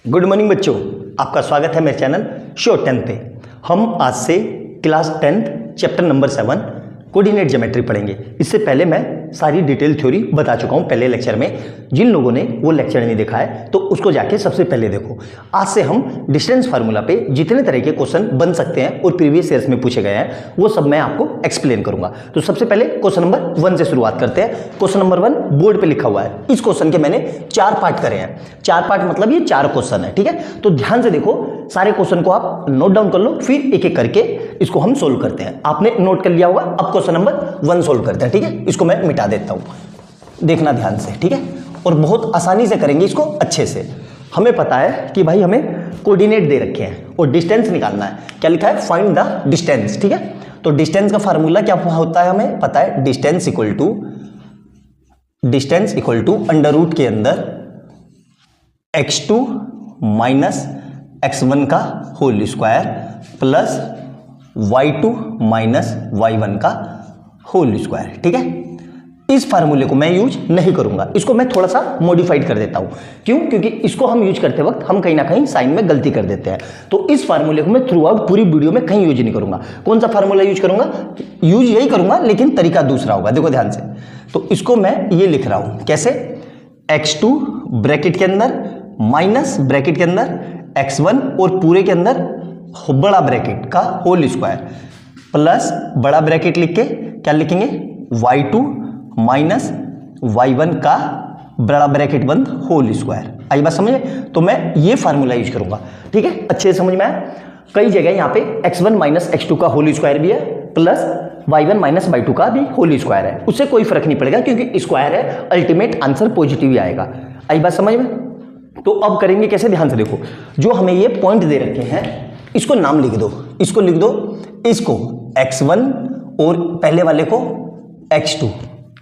Good morning बच्चों, आपका स्वागत है मेरे चैनल श्योर 10 पे। हम आज से class 10 chapter number 7 coordinate geometry पढ़ेंगे। इससे पहले मैं सारी डिटेल थ्योरी बता चुका हूं पहले लेक्चर में। जिन लोगों ने वो लेक्चर नहीं देखा है तो उसको जाके सबसे पहले देखो। आज से हम डिस्टेंस फार्मूला पे जितने तरह के क्वेश्चन बन सकते हैं और प्रीवियस ईयर्स में पूछे गए हैं वो सब मैं आपको एक्सप्लेन करूंगा। तो सबसे पहले क्वेश्चन नंबर 1 से शुरुआत करते हैं। क्वेश्चन नंबर 1 बोर्ड पे लिखा हुआ है। इस क्वेश्चन के मैंने 4 पार्ट करे हैं। 4 पार्ट मतलब ये 4 क्वेश्चन है, ठीक है। तो ध्यान से देखो, सारे क्वेश्चन को आप नोट डाउन कर लो, फिर एक एक करके इसको हम सोल्व करते हैं। आपने नोट कर लिया होगा। अब क्वेश्चन नंबर 1 सोल्व करते हैं, ठीक है। इसको मैं मिटा देता हूं, देखना ध्यान से, ठीक है। और बहुत आसानी से करेंगे इसको, अच्छे से। हमें पता है कि भाई हमें कोऑर्डिनेट दे रखे हैं और डिस्टेंस निकालना है। क्या लिखा है? फाइंड द डिस्टेंस, ठीक है। तो डिस्टेंस का फार्मूला क्या होता है हमें पता है। Distance equal to under root के अंदर x2 माइनस x1 का whole square plus y2 minus y1 का होल स्क्वायर, ठीक है। इस फार्मूले को मैं यूज नहीं करूंगा, इसको मैं थोड़ा सा मॉडिफाइड कर देता हूं। क्यों? क्योंकि इसको हम यूज करते वक्त हम कहीं ना कहीं साइन में गलती कर देते हैं। तो इस फार्मूले को मैं थ्रू आउट पूरी वीडियो में कहीं यूज नहीं करूंगा। कौन सा फार्मूला यूज करूंगा? यूज यही करूंगा, लेकिन तरीका दूसरा होगा। देखो ध्यान से। तो इसको मैं ये लिख रहा हूं कैसे? x2 ब्रैकेट के अंदर माइनस ब्रैकेट के अंदर x1 और पूरे के अंदर बड़ा ब्रैकेट का होल स्क्वायर प्लस बड़ा ब्रैकेट लिख के क्या लिखेंगे? y2 माइनस y1 का बड़ा ब्रैकेट बंद होल स्क्वायर। आई बात समझे? तो मैं ये फार्मूला यूज करूंगा, ठीक है। अच्छे से समझ में आया? कई जगह यहाँ पे x1 माइनस x2 का होल स्क्वायर भी है प्लस y1 माइनस y2 का भी होल स्क्वायर है। उससे कोई फर्क नहीं पड़ेगा क्योंकि स्क्वायर है, अल्टीमेट आंसर पॉजिटिव ही आएगा। आई बात समझ में? तो अब करेंगे कैसे? ध्यान से देखो। जो हमें ये पॉइंट दे रखे हैं इसको नाम लिख दो। इसको लिख दो, इसको x1 और पहले वाले को x2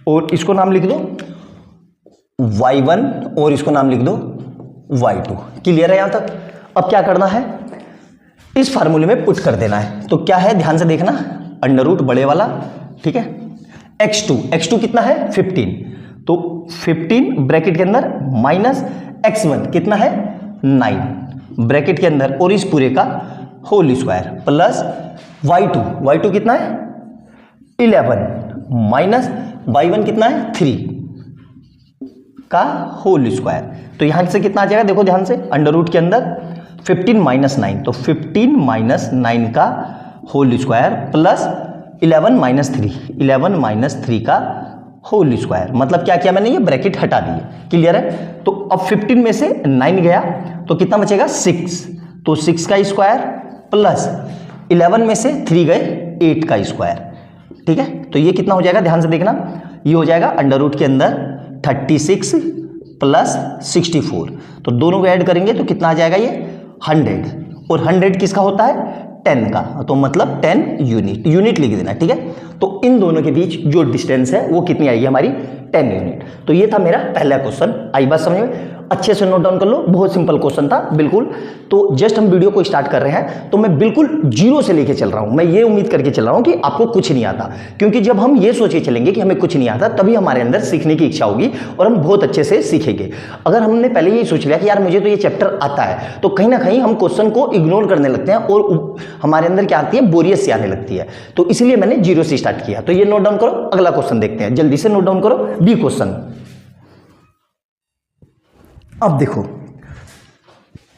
और इसको नाम लिख दो y1 और इसको नाम लिख दो y2। क्लियर है यहां तक? अब क्या करना है? इस फार्मूले में पुट कर देना है। तो क्या है ध्यान से देखना, अंडर रूट बड़े वाला, ठीक है। x2 कितना है? 15। तो 15 ब्रैकेट के अंदर माइनस x1 कितना है? 9 ब्रैकेट के अंदर और इस पूरे का होल स्क्वायर प्लस y2 कितना है? 11 माइनस y1 कितना है? 3 का होल स्क्वायर। तो यहां से कितना आ जाएगा? देखो ध्यान से, अंडर रूट के अंदर 15 माइनस 9, तो 15 माइनस 9 का होल स्क्वायर प्लस 11 माइनस 3 का होल स्क्वायर। मतलब क्या किया मैंने? ये ब्रैकेट हटा दिए। क्लियर है? तो अब 15 में से 9 गया तो कितना बचेगा? 6। तो 6 का स्क्वायर प्लस 11 में से 3 गए 8 का स्क्वायर, ठीक है। तो ये कितना हो जाएगा? ध्यान से देखना, ये हो जाएगा अंडर रूट के अंदर 36 प्लस 64। तो दोनों को ऐड करेंगे तो कितना आ जाएगा? ये 100। और 100 किसका होता है? 10 का। तो मतलब 10 यूनिट लिख देना, ठीक है। तो इन दोनों के बीच जो डिस्टेंस है वो कितनी आएगी हमारी? 10 यूनिट। तो ये था मेरा पहला क्वेश्चन। आई बात समझ में? अच्छे से नोट डाउन कर लो, बहुत सिंपल क्वेश्चन था बिल्कुल। तो जस्ट हम वीडियो को स्टार्ट कर रहे हैं तो मैं बिल्कुल जीरो से लेके चल रहा हूं। मैं ये उम्मीद करके चल रहा हूं कि आपको कुछ नहीं आता, क्योंकि जब हम ये सोच के चलेंगे कि हमें कुछ नहीं आता तभी हमारे अंदर सीखने की इच्छा होगी और हम बहुत अच्छे से सीखेंगे। अगर हमने पहले ये सोच लिया कि यार मुझे तो ये चैप्टर आता है, तो कहीं ना कहीं हम क्वेश्चन को इग्नोर करने लगते हैं और हमारे अंदर क्या आती है? बोरियत सी आने लगती है। तो इसलिए मैंने जीरो से स्टार्ट किया। तो ये नोट डाउन करो, अगला क्वेश्चन देखते हैं। जल्दी से नोट डाउन करो, बी क्वेश्चन। अब देखो,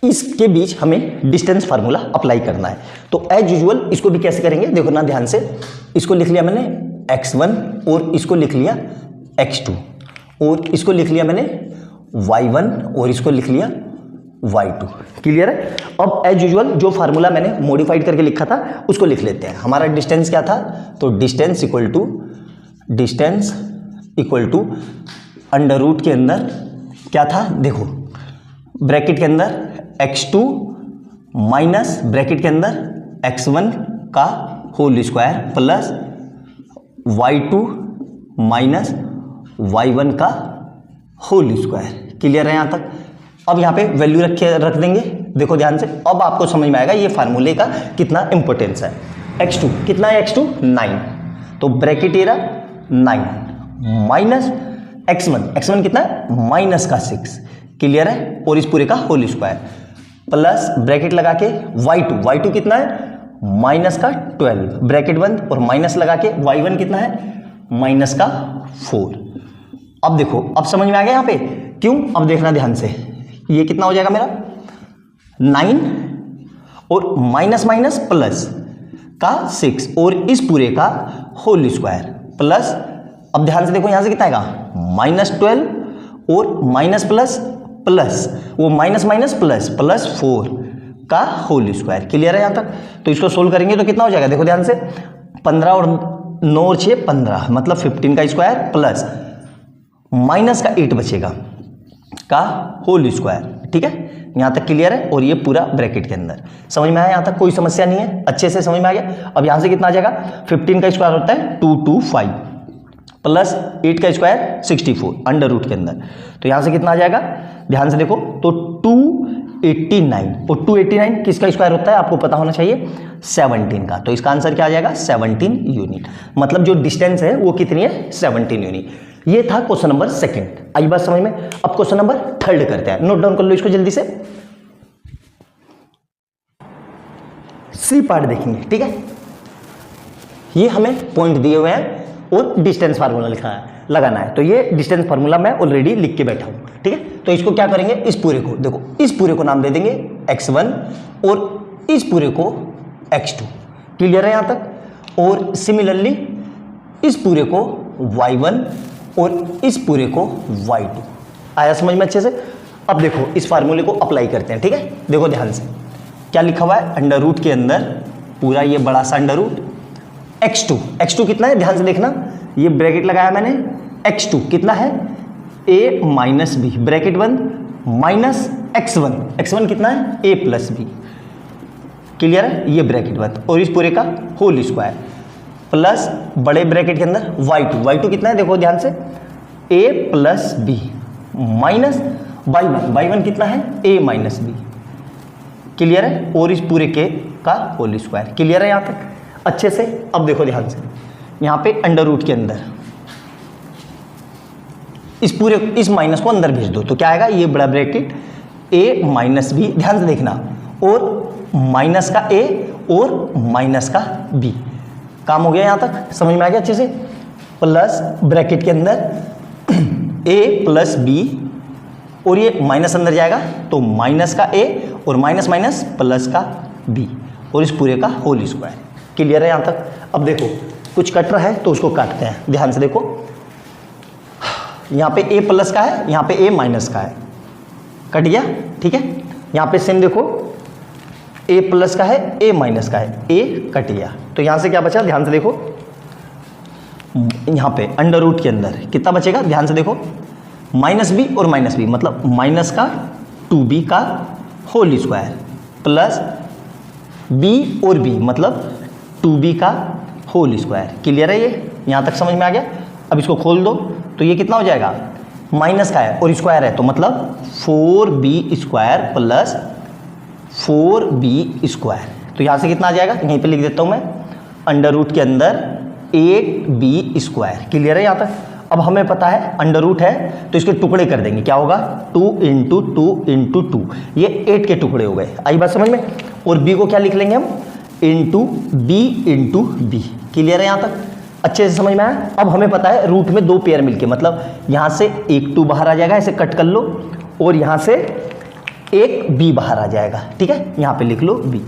इसके बीच हमें डिस्टेंस फार्मूला अप्लाई करना है। तो एज यूजुअल इसको भी कैसे करेंगे? देखो ना ध्यान से। इसको लिख लिया मैंने x1 और इसको लिख लिया x2 और इसको लिख लिया मैंने y1 और इसको लिख लिया y2। क्लियर है? अब एज यूजुअल जो फार्मूला मैंने मॉडिफाइड करके लिखा था उसको लिख लेते हैं। हमारा डिस्टेंस क्या था? तो distance equal to under root के अंदर क्या था? देखो ब्रैकेट के अंदर x2 माइनस ब्रैकेट के अंदर x1 का whole square plus y2 minus y1 का होल स्क्वायर। क्लियर है यहां तक? अब यहां पे वैल्यू रख देंगे। देखो ध्यान से, अब आपको समझ में आएगा ये फार्मूले का कितना इंपॉर्टेंस है। x2 कितना है? x2 9, तो ब्रैकेट ये रहा 9 माइनस x1 कितना है? माइनस का 6। क्लियर है? और इस पूरे का होल स्क्वायर प्लस ब्रैकेट लगा के y2 कितना है माइनस का 12 ब्रैकेट बंद और माइनस लगा के y1 कितना है माइनस का 4। अब देखो अब समझ में आ गया यहाँ पे क्यों, अब देखना ध्यान से, ये कितना हो जाएगा मेरा 9 और माइनस माइनस प्लस का 6 और इस पूरे का होल स्क्वायर प्लस, अब ध्यान से देखो यहां से कितना आएगा -12 और माइनस प्लस प्लस वो माइनस माइनस प्लस प्लस 4 का होल स्क्वायर। क्लियर है यहां तक? तो इसको सोल्व करेंगे तो कितना हो जाएगा, देखो ध्यान से 15 और 9 और 6 15 मतलब 15 का स्क्वायर प्लस माइनस का 8 बचेगा का होल स्क्वायर। ठीक है यहां तक क्लियर है? और ये पूरा ब्रैकेट के अंदर समझ में आया, यहां तक कोई समस्या नहीं है, अच्छे से समझ में आ गया। अब यहां से कितना आ जाएगा 15 का स्क्वायर होता है 225 प्लस 8 का स्क्वायर 64 अंडर रूट के अंदर, तो यहां से कितना आ जाएगा ध्यान से देखो तो 289 और 289 किसका स्क्वायर होता है आपको पता होना चाहिए 17 का, तो इसका आंसर क्या आ जाएगा 17 यूनिट, मतलब जो डिस्टेंस है वो कितनी है 17 यूनिट। ये था क्वेश्चन नंबर 2। आई बात समझ में? अब क्वेश्चन नंबर 3 करते हैं, नोट डाउन कर लो इसको जल्दी से। सी पार्ट देखेंगे, ठीक है। ये हमें पॉइंट दिए हुए हैं और डिस्टेंस फार्मूला लिखा है लगाना है, तो ये डिस्टेंस फार्मूला मैं ऑलरेडी लिख के बैठा हूं, ठीक है। तो इसको क्या करेंगे, इस पूरे को देखो, इस पूरे को नाम दे देंगे x1 और इस पूरे को x2। क्लियर है यहां तक? और सिमिलरली इस पूरे को y1 और इस पूरे को y2। आया समझ में अच्छे से? अब देखो इस फार्मूले को अप्लाई करते हैं, ठीक है। देखो ध्यान से क्या लिखा हुआ है, अंडर रूट के अंदर पूरा ये बड़ा सा अंडर रूट x2 कितना है ध्यान से देखना, ये ब्रैकेट लगाया मैंने, x2 कितना है a माइनस बी ब्रैकेट बंद माइनस x1 कितना है a प्लस बी। क्लियर है? ये ब्रैकेट बंद और इस पूरे का होल स्क्वायर प्लस बड़े ब्रैकेट के अंदर y2 कितना है देखो ध्यान से a plus B minus y1 कितना है a माइनस बी। क्लियर है? और इस पूरे के का होल स्क्वायर। क्लियर है यहां तक अच्छे से? अब देखो ध्यान से यहां पे अंडर रूट के अंदर इस माइनस को अंदर भेज दो तो क्या आएगा, ये बड़ा ब्रैकेट a माइनस बी, ध्यान से देखना, और माइनस का a और माइनस का b। काम हो गया यहां तक, समझ में आ गया अच्छे से? प्लस ब्रैकेट के अंदर a प्लस बी और ये माइनस अंदर जाएगा तो माइनस का a और माइनस माइनस प्लस का b और इस पूरे का होल स्क्वायर। क्लियर है यहां तक? अब देखो कुछ कट रहा है तो उसको काटते हैं, ध्यान से देखो, यहां पे a प्लस का है, यहां पे a माइनस का है, कट गया, ठीक है। यहां पे सेम देखो a प्लस का है, a माइनस का है, a कट गया, तो यहां से क्या बचा ध्यान से देखो, यहां पे अंडर रूट के अंदर कितना बचेगा ध्यान से देखो, माइनस बी और माइनस बी मतलब माइनस का 2b का होल स्क्वायर प्लस b और b मतलब 2b का होल स्क्वायर। क्लियर है? ये यहां तक समझ में आ गया? अब इसको खोल दो तो ये कितना हो जाएगा, माइनस का है और स्क्वायर है तो मतलब 4b square plus 4b square. तो यहां से कितना आ जाएगा, यहीं पे लिख देता हूं मैं, अंडर रूट के अंदर 8b स्क्वायर। क्लियर है यहां तक? अब हमें पता है अंडर रूट है तो इसके टुकड़े कर देंगे, क्या होगा 2 इंटू 2 इंटू 2, ये 8 के टुकड़े हो गए। आई बात समझ में? और b को क्या लिख लेंगे हम, into B into B. Clear है यहां तक? अच्छे से समझ में आया? अब हमें पता है रूट में 2 पेयर मिलके, मतलब यहां से एक 2 बाहर आ जाएगा, इसे कट कर लो, और यहां से एक b बाहर आ जाएगा, ठीक है, यहां पे लिख लो b।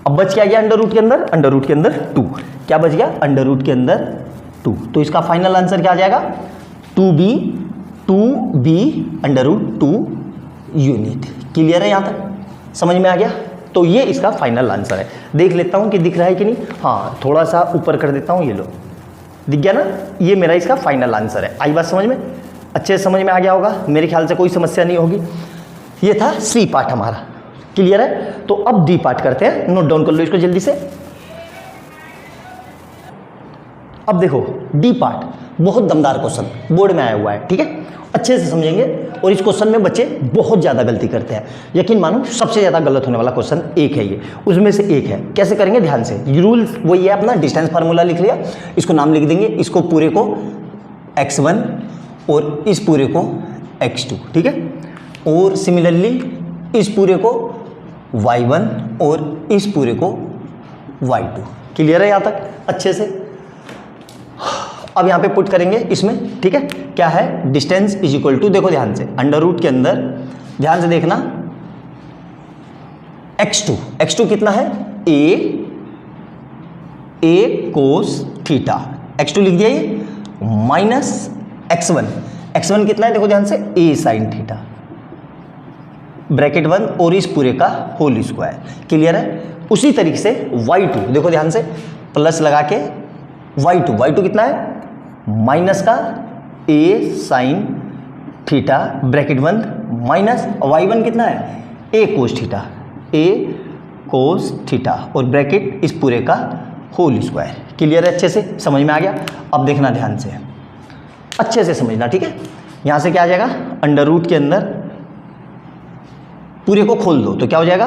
अब बच क्या गया अंडर रूट के अंदर, अंडर रूट के अंदर 2, क्या बच गया अंडर रूट के अंदर 2, तो इसका फाइनल आंसर क्या आ जाएगा 2b under root 2 unit. Clear है यहां तक? समझ में आ गया? तो ये इसका फाइनल आंसर है। देख लेता हूं कि दिख रहा है कि नहीं, हाँ थोड़ा सा ऊपर कर देता हूं, ये लो दिख गया ना, ये मेरा इसका फाइनल आंसर है। आई बात समझ में? अच्छे से समझ में आ गया होगा, मेरे ख्याल से कोई समस्या नहीं होगी। ये था सी पार्ट हमारा। क्लियर है? तो अब डी पार्ट करते हैं, नोट डाउन कर लो इसको जल्दी से। अब देखो डी पार्ट बहुत दमदार क्वेश्चन बोर्ड में आया हुआ है, ठीक है, अच्छे से समझेंगे। और इस क्वेश्चन में बच्चे बहुत ज़्यादा गलती करते हैं, यकीन मानो सबसे ज़्यादा गलत होने वाला क्वेश्चन एक है, ये उसमें से एक है। कैसे करेंगे ध्यान से, रूल वही है अपना, डिस्टेंस फार्मूला लिख लिया, इसको नाम लिख देंगे, इसको पूरे को x1 और इस पूरे को x2, ठीक है, और सिमिलरली इस पूरे को y1 और इस पूरे को y2। क्लियर है यहाँ तक अच्छे से? अब यहाँ पे पुट करेंगे इसमें, ठीक है। क्या है? डिस्टेंस इज इक्वल टू, देखो ध्यान से, अंडर रूट के अंदर ध्यान से देखना, x2 कितना है? a कोस थीटा, x2 लिख दिया ये, माइनस x1 कितना है? देखो ध्यान से, a साइन थीटा, ब्रैकेट 1 और इस पूरे का होल स्क्वायर। क्लियर है? उसी तरीके से y2 देखो ध्यान से, प्लस लगा के y2 कितना है? माइनस का a sine theta bracket 1 minus y1 कितना है? a कोस थीटा और ब्रैकेट इस पूरे का होल स्क्वायर। क्लियर है? अच्छे से समझ में आ गया? अब देखना ध्यान से, अच्छे से समझना, ठीक है। यहाँ से क्या आ जाएगा? अंडर रूट के अंदर पूरे को खोल दो तो क्या हो जाएगा?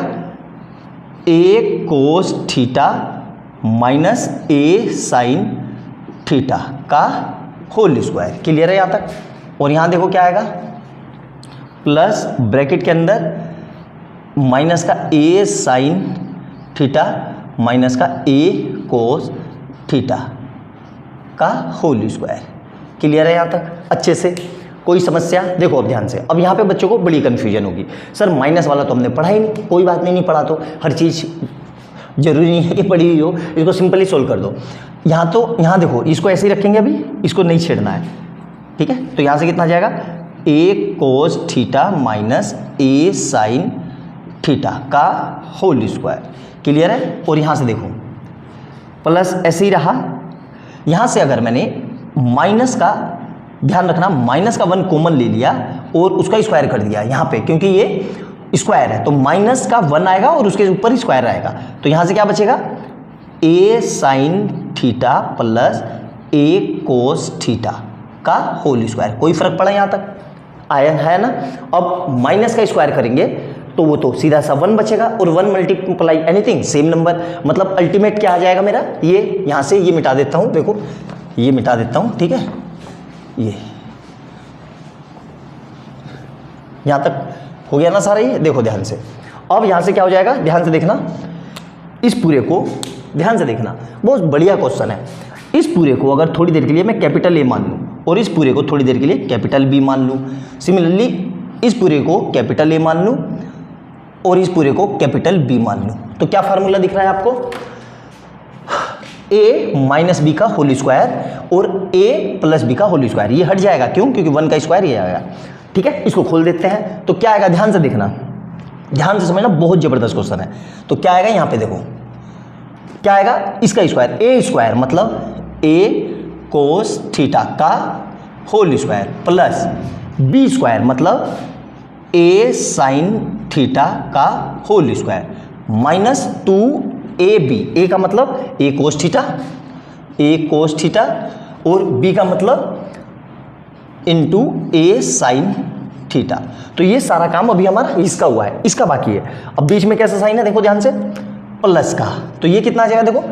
a cos theta minus a sine theta का होल स्क्वायर। क्लियर है यहाँ तक? और यहाँ देखो क्या आएगा? प्लस ब्रैकेट के अंदर माइनस का a साइन थीटा माइनस का a कोस थीटा का होल स्क्वायर। क्लियर है यहाँ तक अच्छे से? कोई समस्या? देखो अब ध्यान से, अब यहाँ पे बच्चों को बड़ी कन्फ्यूजन होगी, सर माइनस वाला तो हमने पढ़ा ही नहीं। कोई बात नहीं पढ़ा तो हर चीज़ जरूरी नहीं है कि पढ़ी हुई हो, इसको सिंपली सोल्व कर दो। यहाँ देखो, इसको ऐसे ही रखेंगे, अभी इसको नहीं छेड़ना है, ठीक है। तो यहाँ से कितना जाएगा? a cos theta minus a sine theta का होल स्क्वायर। क्लियर है? और यहाँ से देखो प्लस ऐसे ही रहा, यहाँ से अगर मैंने माइनस का, ध्यान रखना, माइनस का 1 कॉमन ले लिया और उसका स्क्वायर कर दिया यहाँ पे, क्योंकि ये स्क्वायर है तो माइनस का 1 आएगा और उसके ऊपर स्क्वायर आएगा। तो यहाँ से क्या बचेगा? a sine theta plus a cos theta का होल स्क्वायर। कोई फर्क पड़ा यहाँ तक? आया है ना? अब माइनस का स्क्वायर करेंगे तो वो तो सीधा सा 1 बचेगा और 1 मल्टीप्लाई एनीथिंग सेम नंबर, मतलब अल्टीमेट क्या आ जाएगा मेरा? ये यहाँ से ये मिटा देता हूँ, देखो ये मिटा देता हूँ, ठीक है। ये यहाँ तक हो गया ना सारा? ये देखो ध्यान से, अब यहाँ से क्या हो जाएगा? ध्यान से देखना, इस पूरे को ध्यान से देखना, बहुत बढ़िया क्वेश्चन है। इस पूरे को अगर थोड़ी देर के लिए मैं कैपिटल A मान लूँ और इस पूरे को थोड़ी देर के लिए कैपिटल B मान लूँ, सिमिलरली इस पूरे को कैपिटल A मान लूँ और इस पूरे को कैपिटल B मान लूँ, तो क्या फार्मूला दिख रहा है आपको? a माइनस बी का होल स्क्वायर और a प्लस बी का होल स्क्वायर। ये हट जाएगा, क्यों? क्योंकि 1 का स्क्वायर ये आएगा, ठीक है। इसको खोल देते हैं तो क्या आएगा? ध्यान से देखना, ध्यान से समझना, बहुत जबरदस्त क्वेश्चन है। तो क्या आएगा? यहाँ पे देखो क्या आएगा? इसका स्क्वायर, a स्क्वायर मतलब a कोस थीटा का whole square plus b square मतलब a साइन थीटा का whole square minus 2ab, a का मतलब a कोस थीटा और b का मतलब इंटू a साइन थीटा। तो ये सारा काम अभी हमारा इसका हुआ है, इसका बाकी है। अब बीच में कैसा साइन है? देखो ध्यान से, प्लस का, तो ये कितना आ जाएगा? देखो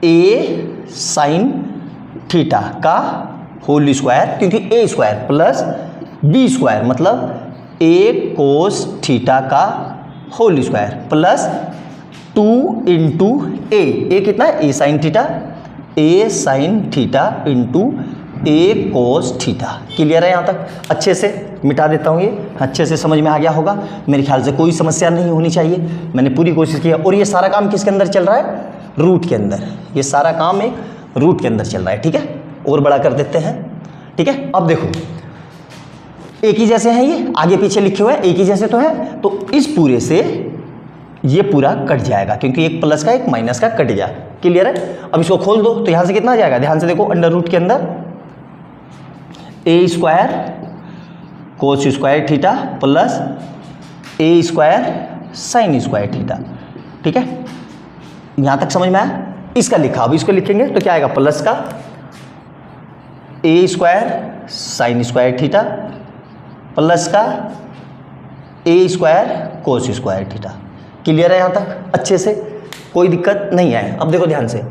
a साइन थीटा का होल स्क्वायर, क्योंकि a square plus b square मतलब a कोस थीटा का whole square plus 2 into a कितना है? a sine theta into a cos theta. Clear है यहाँ तक? अच्छे से मिटा देता हूँ, ये अच्छे से समझ में आ गया होगा मेरे ख्याल से। कोई समस्या नहीं होनी चाहिए, मैंने पूरी कोशिश की है। और ये सारा काम किसके अंदर चल रहा है? रूट के अंदर। ये सारा काम एक रूट के अंदर चल रहा है, ठीक है। और बड़ा कर देते हैं, ठीक है। अब देखो एक ही जैसे हैं, ये आगे पीछे लिखे हुए हैं, एक ही जैसे तो है, तो इस पूरे से ये पूरा कट जाएगा, क्योंकि एक प्लस का एक माइनस का कट गया। क्लियर है? अब इसको खोल दो तो यहां से कितना आ जाएगा? ध्यान से देखो, अंडर रूट के अंदर a square cos square theta plus a square sine square theta, ठीक है। यहां तक समझ में आया? इसका लिखा, अब इसको लिखेंगे तो क्या आएगा? प्लस का a square sine square theta plus का a square cos square theta. Clear है यहाँ तक? अच्छे से, कोई दिक्कत नहीं है। अब देखो ध्यान से,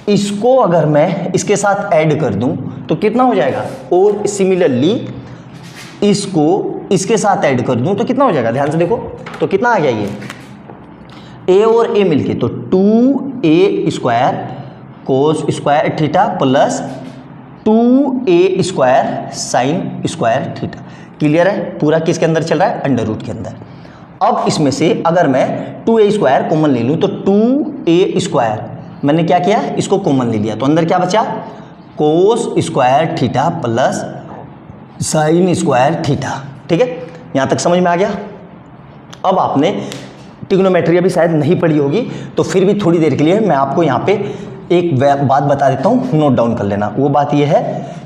इसको अगर मैं इसके साथ ऐड कर दूं तो कितना हो जाएगा? और सिमिलरली इसको इसके साथ ऐड कर दूं तो कितना हो जाएगा? ध्यान से देखो, तो कितना आ गया ये? ए और ए मिलके तो 2a² cos square theta plus 2a² sine square theta. Clear है? पूरा किसके अंदर चल रहा है? अंडर रूट के अंदर। अब इसमें से अगर मैं 2a² कॉमन ले लूँ तो 2a² मैंने क्या किया, इसको कॉमन ले लिया, तो अंदर क्या बचा? Cos square theta plus sine square theta. ठीक है, यहाँ तक समझ में आ गया? अब आपने ट्रिग्नोमेट्री अभी शायद नहीं पढ़ी होगी, तो फिर भी थोड़ी देर के लिए मैं आपको यहाँ पे एक बात बता देता हूँ, नोट डाउन कर लेना। वो बात ये है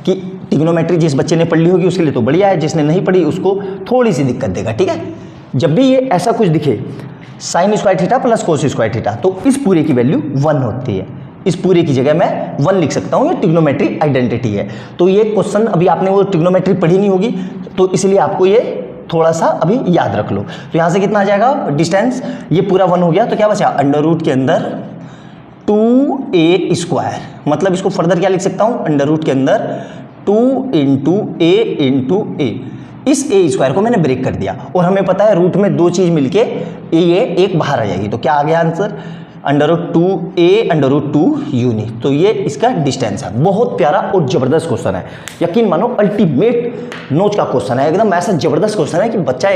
कि ट्रिग्नोमेट्री जिस बच्चे ने पढ़ ली होगी उसके लिए तो बढ़िया है, जिसने नहीं पढ़ी उसको थोड़ी सी दिक्कत देगा। ठीक है, जब भी ये ऐसा कुछ दिखे sine square theta plus cos square theta, तो इस पूरे की वैल्यू 1 होती है। इस पूरे की जगह मैं 1 लिख सकता हूँ, ये ट्रिग्नोमेट्री आइडेंटिटी है। तो ये क्वेश्चन अभी आपने वो ट्रिग्नोमेट्री पढ़ी नहीं होगी, तो इसलिए आपको ये थोड़ा सा अभी याद रख लो। तो यहाँ से कितना आ जाएगा डिस्टेंस, ये पूरा 1 हो गया, तो क्या बचा? अंडर रूट के अंदर 2a², मतलब इसको फर्दर क्या लिख सकता हूँ? अंडर रूट के अंदर 2 × a। इस a² को मैंने ब्रेक कर दिया, और हमें पता है रूट में दो चीज मिलके ये एक बाहर आ जाएगी, तो क्या आ गया answer? Under root 2a√2 uni. तो ये इसका डिस्टेंस है। बहुत प्यारा और जबरदस्त क्वेश्चन है, यकीन मानो अल्टीमेट नोच का क्वेश्चन है, एकदम ऐसा जबरदस्त क्वेश्चन है कि बच्चा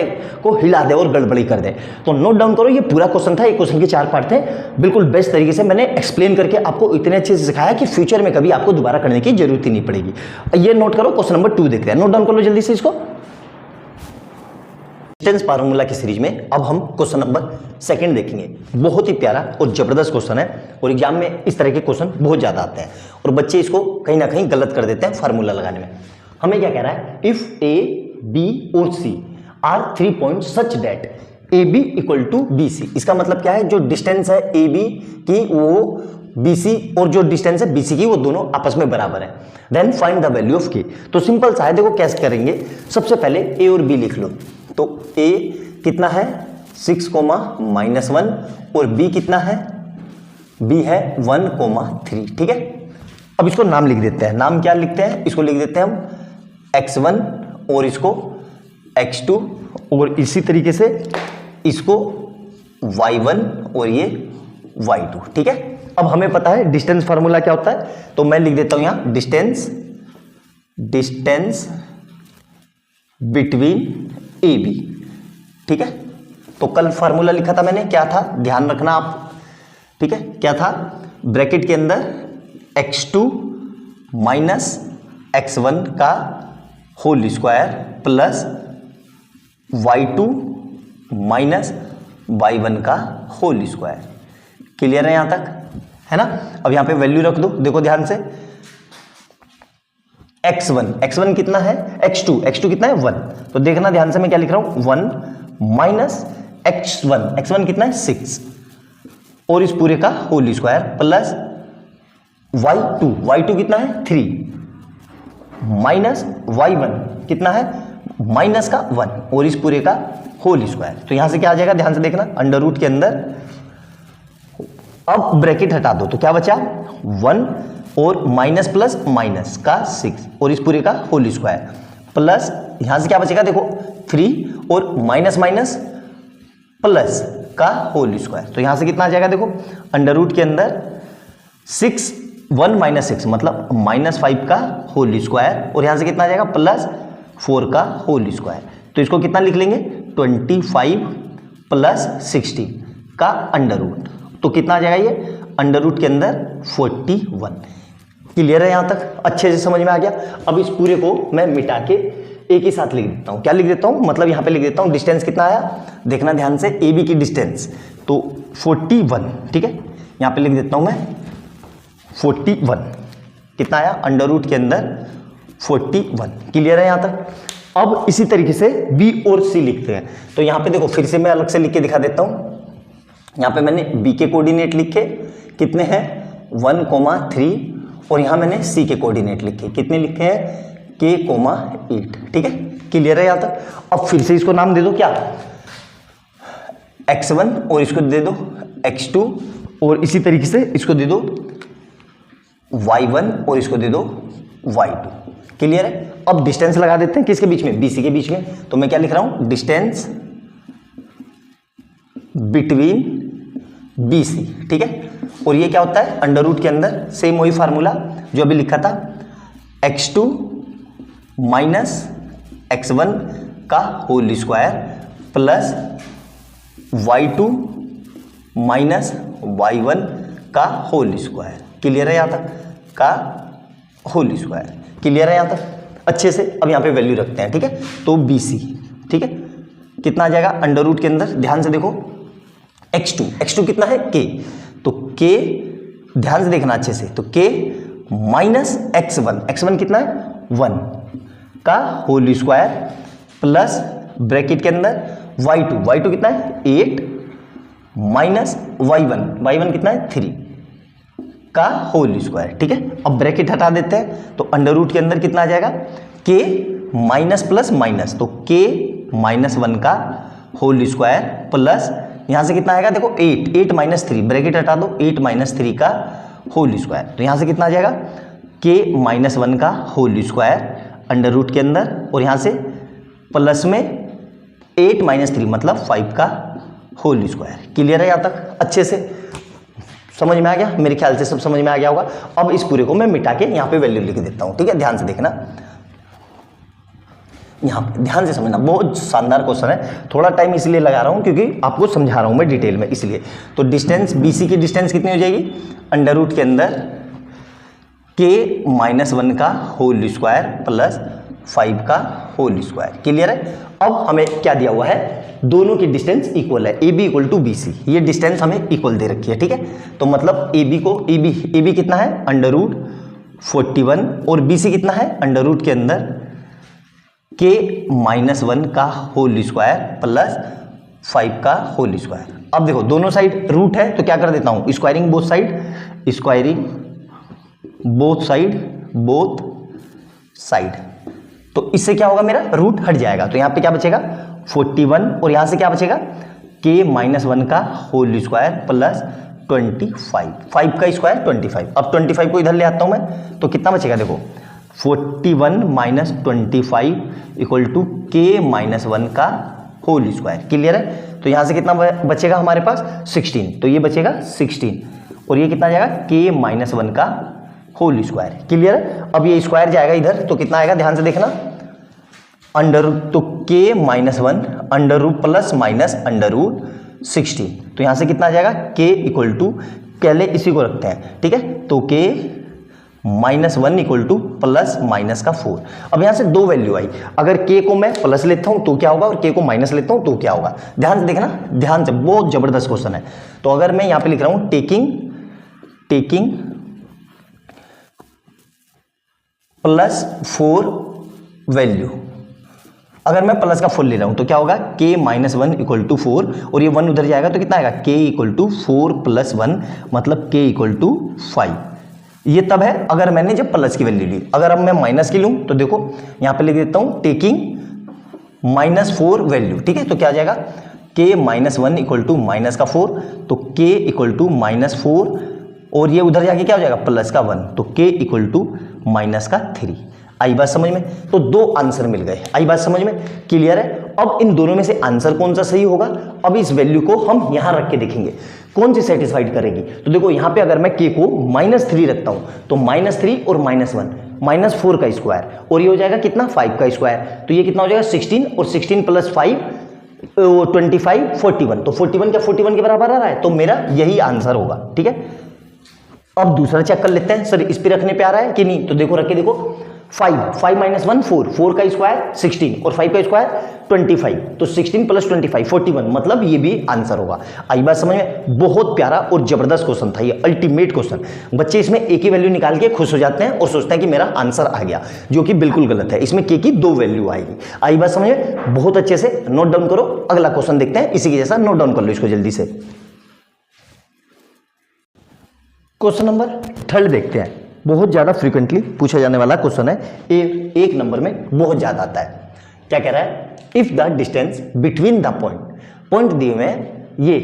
को हिला दे और गड़बड़ी कर दे। तो नोट डाउन करो, ये पूरा क्वेश्चन था, ये क्वेश्चन के 4 पार्ट थे। बिल्कुल बेस्ट तरीके से मैंने एक्सप्लेन करके आपको इतने अच्छे से सिखाया कि फ्यूचर में कभी आपको दोबारा करने की जरूरत ही नहीं पड़ेगी। ये नोट करो, क्वेश्चन नंबर 2 देखते हैं, नोट डाउन कर लो जल्दी से इसको। डिस्टेंस फार्मूला की सीरीज में अब हम क्वेश्चन नंबर 2 देखेंगे। बहुत ही प्यारा और जबरदस्त क्वेश्चन है, और एग्जाम में इस तरह के क्वेश्चन बहुत ज्यादा आते हैं, और बच्चे इसको कहीं ना कहीं गलत कर देते हैं फार्मूला लगाने में। हमें क्या कह रहा है? इफ ए, बी और C are 3 point such that A B equal to B C. इसका मतलब क्या है? जो डिस्टेंस है ए बी की वो बी सी, और जो डिस्टेंस है बी सी की वो दोनों आपस में बराबर है। Then find the value of K. तो सिंपल सा है, देखो कैसे करेंगे। सबसे पहले ए और बी लिख लो। तो a कितना है? 6,-1, और b कितना है? b है 1,3। ठीक है, अब इसको नाम लिख देते हैं। नाम क्या लिखते हैं? इसको लिख देते हैं हम x1 और इसको x2, और इसी तरीके से इसको y1 और ये y2। ठीक है, अब हमें पता है डिस्टेंस फार्मूला क्या होता है, तो मैं लिख देता हूं यहां डिस्टेंस बिटवीन ए बी। ठीक है, तो कल फार्मूला लिखा था मैंने, क्या था? ध्यान रखना आप। ठीक है, क्या था? ब्रैकेट के अंदर x2 माइनस x1 का whole square plus y2 minus y1 का होल स्क्वायर। क्लियर है यहां तक? है ना? अब यहां पे वैल्यू रख दो, देखो ध्यान से। x1 कितना है? x2 कितना है? 1। तो देखना ध्यान से, मैं क्या लिख रहा हूं? 1 माइनस x1 कितना है? 6, और इस पूरे का होल स्क्वायर प्लस y2 कितना है? 3 माइनस y1 कितना है? माइनस का 1, और इस पूरे का होल स्क्वायर। तो यहां से क्या आ जाएगा? ध्यान से देखना, अंडर रूट के अंदर, अब ब्रैकेट हटा दो तो क्या बचा? 1 और माइनस प्लस माइनस का 6, और इस पूरे का होल स्क्वायर प्लस यहां से क्या बचेगा? देखो 3 और माइनस माइनस प्लस का होल स्क्वायर। तो यहां से कितना आ जाएगा? देखो अंडर रूट के अंदर 1 माइनस 6 मतलब -5 का होल स्क्वायर, और यहां से कितना आ जाएगा? +4 का होल स्क्वायर। तो इसको कितना लिख लेंगे? 25 प्लस 16 का अंडर रूट। तो कितना आ जाएगा ये? अंडर रूट के अंदर 41। क्लियर है यहां तक? अच्छे से समझ में आ गया? अब इस पूरे को मैं मिटा के एक ही साथ लिख देता हूं। क्या लिख देता हूं? मतलब यहां पे लिख देता हूं डिस्टेंस कितना आया, देखना ध्यान से, ए बी की डिस्टेंस तो 41। ठीक है, यहां पे लिख देता हूं मैं 41 कितना आया? अंडर रूट के अंदर 41। क्लियर है यहां तक? अब इसी तरीके से बी और सी लिखते हैं। तो यहां पे देखो फिर से मैं अलग से लिख के दिखा देता हूं। यहां पे मैंने बी के कोऑर्डिनेट लिखे, कितने हैं? 1,3, और यहां मैंने सी के कोऑर्डिनेट लिखे, कितने लिखे हैं? k,8। ठीक है, क्लियर है यहां तक? अब फिर से इसको नाम दे दो, क्या? x1 और इसको दे दो x2, और इसी तरीके से इसको दे दो y1 और इसको दे दो y2। क्लियर है? अब डिस्टेंस लगा देते हैं किसके बीच में? BC के बीच में। तो मैं क्या लिख रहा हूं? डिस्टेंस बिटवीन बी सी, ठीक है। और ये क्या होता है, अंडर रूट के अंदर सेम वही फार्मूला जो अभी लिखा था, x2 माइनस x1 का whole square plus y2 minus y1 का होल स्क्वायर। क्लियर है यहाँ तक, का होल स्क्वायर। क्लियर है यहाँ तक अच्छे से। अब यहाँ पे वैल्यू रखते हैं, ठीक है। तो बी सी, ठीक है, कितना आ जाएगा अंडर रूट के अंदर, ध्यान से देखो, x2 कितना है k, तो k ध्यान से देखना अच्छे से, तो k माइनस x1 कितना है 1 का होल स्क्वायर प्लस ब्रैकेट के अंदर y2 कितना है 8 माइनस y1 कितना है 3 का होल स्क्वायर, ठीक है। अब ब्रैकेट हटा देते हैं तो अंडर रूट के अंदर कितना आ जाएगा, k माइनस प्लस माइनस, तो k माइनस 1 का होल स्क्वायर प्लस यहाँ से कितना आएगा, देखो 8 माइनस 3, ब्रैकेट हटा दो, 8 माइनस 3 का होल स्क्वायर, तो यहाँ से कितना आ जाएगा, k माइनस 1 का होल स्क्वायर अंडर रूट के अंदर, और यहाँ से प्लस में 8 माइनस 3 मतलब 5 का होल स्क्वायर। क्लियर है यहाँ तक अच्छे से, समझ में आ गया, मेरे ख्याल से सब समझ में आ गया होगा। अब इस पूरे को मैं मिटा के यहाँ पे वैल्यू लिख देता हूँ, ठीक है। ध्यान से देखना, यहाँ पे ध्यान से समझना, बहुत शानदार क्वेश्चन है। थोड़ा टाइम इसलिए लगा रहा हूँ क्योंकि आपको समझा रहा हूँ मैं डिटेल में, इसलिए। तो डिस्टेंस BC की डिस्टेंस कितनी हो जाएगी, अंडर रूट के अंदर k माइनस 1 का होल स्क्वायर प्लस 5 का होल स्क्वायर। क्लियर है। अब हमें क्या दिया हुआ है, दोनों की डिस्टेंस इक्वल है, AB इक्वल टू BC, ये डिस्टेंस हमें इक्वल दे रखी है, ठीक है। तो मतलब AB कितना है अंडर रूट 41 और BC कितना है अंडर रूट के अंदर k माइनस 1 का होल स्क्वायर प्लस 5 का होल स्क्वायर। अब देखो दोनों साइड रूट है तो क्या कर देता हूं, स्क्वायरिंग बोथ साइड, तो इससे क्या होगा, मेरा रूट हट जाएगा, तो यहाँ पे क्या बचेगा 41 और यहाँ से क्या बचेगा k माइनस 1 का होल स्क्वायर प्लस 25, 5 का स्क्वायर 25। अब 25 को इधर ले आता हूँ मैं, तो कितना बचेगा, देखो 41 minus 25 equal to k minus 1 का होल स्क्वायर। क्लियर है। तो यहाँ से कितना बचेगा हमारे पास 16, तो ये बचेगा 16 और ये कितना जाएगा k माइनस 1 का होल स्क्वायर। क्लियर है। अब ये स्क्वायर जाएगा इधर तो कितना आएगा, ध्यान से देखना, अंडर रूट, तो k minus 1 under root plus minus under root 16, तो यहाँ से कितना आ जाएगा k इक्वल टू, पहले इसी को रखते हैं, ठीक है, तो k minus 1 equal two plus minus का 4। अब यहाँ से दो वैल्यू आई, अगर k को मैं प्लस लेता हूँ तो क्या होगा और k को माइनस लेता हूँ तो क्या होगा, ध्यान से देखना, ध्यान से, बहुत जबरदस्त क्वेश्चन है। तो अगर मैं यहाँ पे लिख रहा हूँ टेकिंग प्लस 4 वैल्यू, अगर मैं प्लस का 4 ले रहा हूं तो क्या होगा, k माइनस 1 इक्वल टू 4 और ये 1 उधर जाएगा तो कितना आएगा, k इक्वल टू 4 प्लस 1 मतलब k इक्वल टू 5। ये तब है अगर मैंने जब प्लस की वैल्यू ली। अगर अब मैं माइनस की लूं तो देखो यहां पे लिख देता हूं टेकिंग माइनस 4 वैल्यू, ठीक है, तो क्या आ जाएगा k minus 1 equal to minus का 4, तो k इक्वल टू माइनस 4 और ये उधर जाके क्या हो जाएगा प्लस का 1, तो k इक्वल टू माइनस का 3। आई बात समझ में, तो दो आंसर मिल गए, आई बात समझ में, क्लियर है। अब इन दोनों में से आंसर कौन सा सही होगा, अब इस वैल्यू को हम यहां रख के देखेंगे कौन सी सेटिस्फाइड करेगी। तो देखो यहां पे अगर मैं k को -3 रखता हूं तो -3 और -1 -4 का स्क्वायर और ये हो जाएगा कितना 5 का स्क्वायर, तो ये कितना हो जाएगा 16 और 16 प्लस 5 25 41, तो 41 क्या 41 के बराबर आ रहा है, तो मेरा यही आंसर होगा, ठीक है। अब दूसरा चेक कर लेते हैं, सर इस पे रखने पे आ रहा है कि नहीं, तो देखो रख के देखो, 5 माइनस 1 4 का स्क्वायर 16 और 5 का स्क्वायर 25, तो 16 प्लस 25 41, मतलब ये भी आंसर होगा। आई बात समझ में, बहुत प्यारा और जबरदस्त क्वेश्चन था ये, अल्टीमेट क्वेश्चन। बच्चे इसमें एक ही वैल्यू निकाल के खुश हो जाते हैं और सोचते हैं कि मेरा आंसर आ गया, जो कि बिल्कुल गलत है, इसमें k की 2 वैल्यू आएगी। आई बात समझ में, बहुत अच्छे से नोट डाउन करो। अगला क्वेश्चन देखते हैं, इसी के जैसा नोट डाउन कर लो इसको जल्दी से। क्वेश्चन नंबर 3 देखते हैं, बहुत ज़्यादा फ्रीक्वेंटली पूछा जाने वाला क्वेश्चन है, एक नंबर में बहुत ज़्यादा आता है। क्या कह रहा है, if the distance between the point दिए हुए हैं ये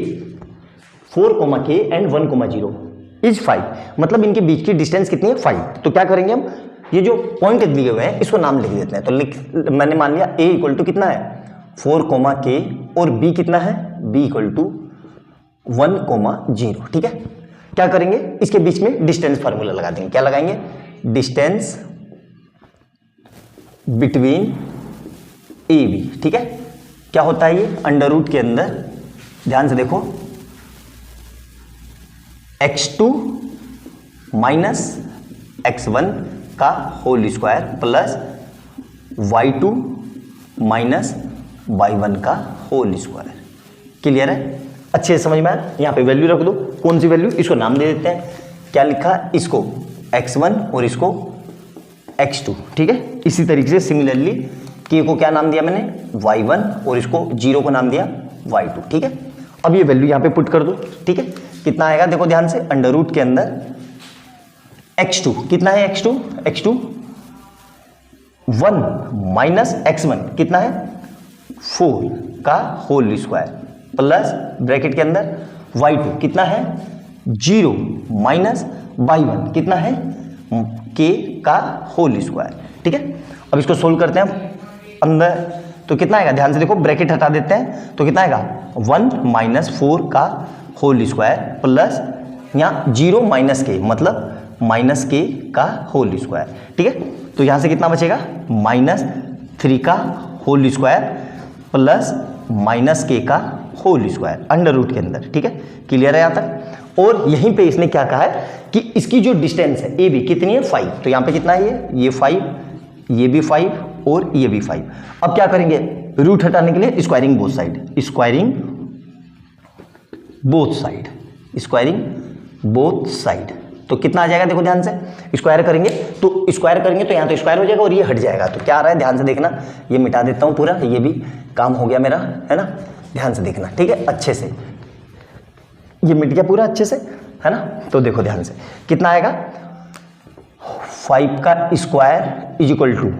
4, k एंड 1, 0 इज 5, मतलब इनके बीच की डिस्टेंस कितनी है 5। तो क्या करेंगे हम, ये जो पॉइंट दिए हुए हैं इसको नाम लिख देते हैं। तो मैंने मान लिया a इक्वल टू कितना है 4, k और b कितना है b इक्वल टू 1,0, ठीक है। क्या करेंगे, इसके बीच में डिस्टेंस फार्मूला लगा देंगे। क्या लगाएंगे, डिस्टेंस बिटवीन ए बी, ठीक है। क्या होता है ये, अंडर रूट के अंदर, ध्यान से देखो, x2 माइनस x1 का whole square plus y2 minus y1 का होल स्क्वायर। क्लियर है, अच्छे से समझ में आया। यहाँ पे वैल्यू रख दो, कौन सी वैल्यू, इसको नाम दे देते हैं। क्या लिखा, इसको x1 और इसको x2, ठीक है। इसी तरीके से सिमिलरली k को क्या नाम दिया मैंने, y1, और इसको 0 को नाम दिया y2, ठीक है। अब ये वैल्यू यहाँ पे पुट कर दो, ठीक है। कितना आएगा, देखो ध्यान से, अंडर रूट के अंदर x2 कितना है, x2 1 माइनस x1 कितना है 4 का होल स्क्वायर प्लस ब्रैकेट के अंदर y2 कितना है 0 माइनस y1 कितना है k का होल स्क्वायर, ठीक है। अब इसको सोल्व करते हैं अंदर, तो कितना आएगा, ध्यान से देखो, ब्रैकेट हटा देते हैं तो कितना आएगा 1 माइनस 4 का होल स्क्वायर प्लस यहाँ 0 माइनस के, मतलब माइनस के का होल स्क्वायर, ठीक है। तो यहाँ से कितना बचेगा, -3 का होल स्क्वायर प्लस माइनस के का होल स्क्वायर अंडर रूट के अंदर, ठीक है। क्लियर है यहाँ तक। और यहीं पे इसने क्या कहा है कि इसकी जो डिस्टेंस है ए बी कितनी है 5, तो यहाँ पे कितना है, ये 5, ये भी 5 और ये भी 5। अब क्या करेंगे, रूट हटाने के लिए squaring both side, squaring both side. तो कितना आ जाएगा, देखो ध्यान से, स्क्वायर करेंगे तो यहाँ तो स्क्वायर हो जाएगा और ये हट जाएगा, तो क्या आ रहा है, ध्यान से देखना, ये मिटा देता हूँ पूरा, ये भी काम हो गया मेरा, है ना। ध्यान से देखना, ठीक है, अच्छे से, ये मिट गया पूरा अच्छे से, है ना। तो देखो ध्यान से, कितना आएगा, 5 का स्क्वायर इज इक्वल टू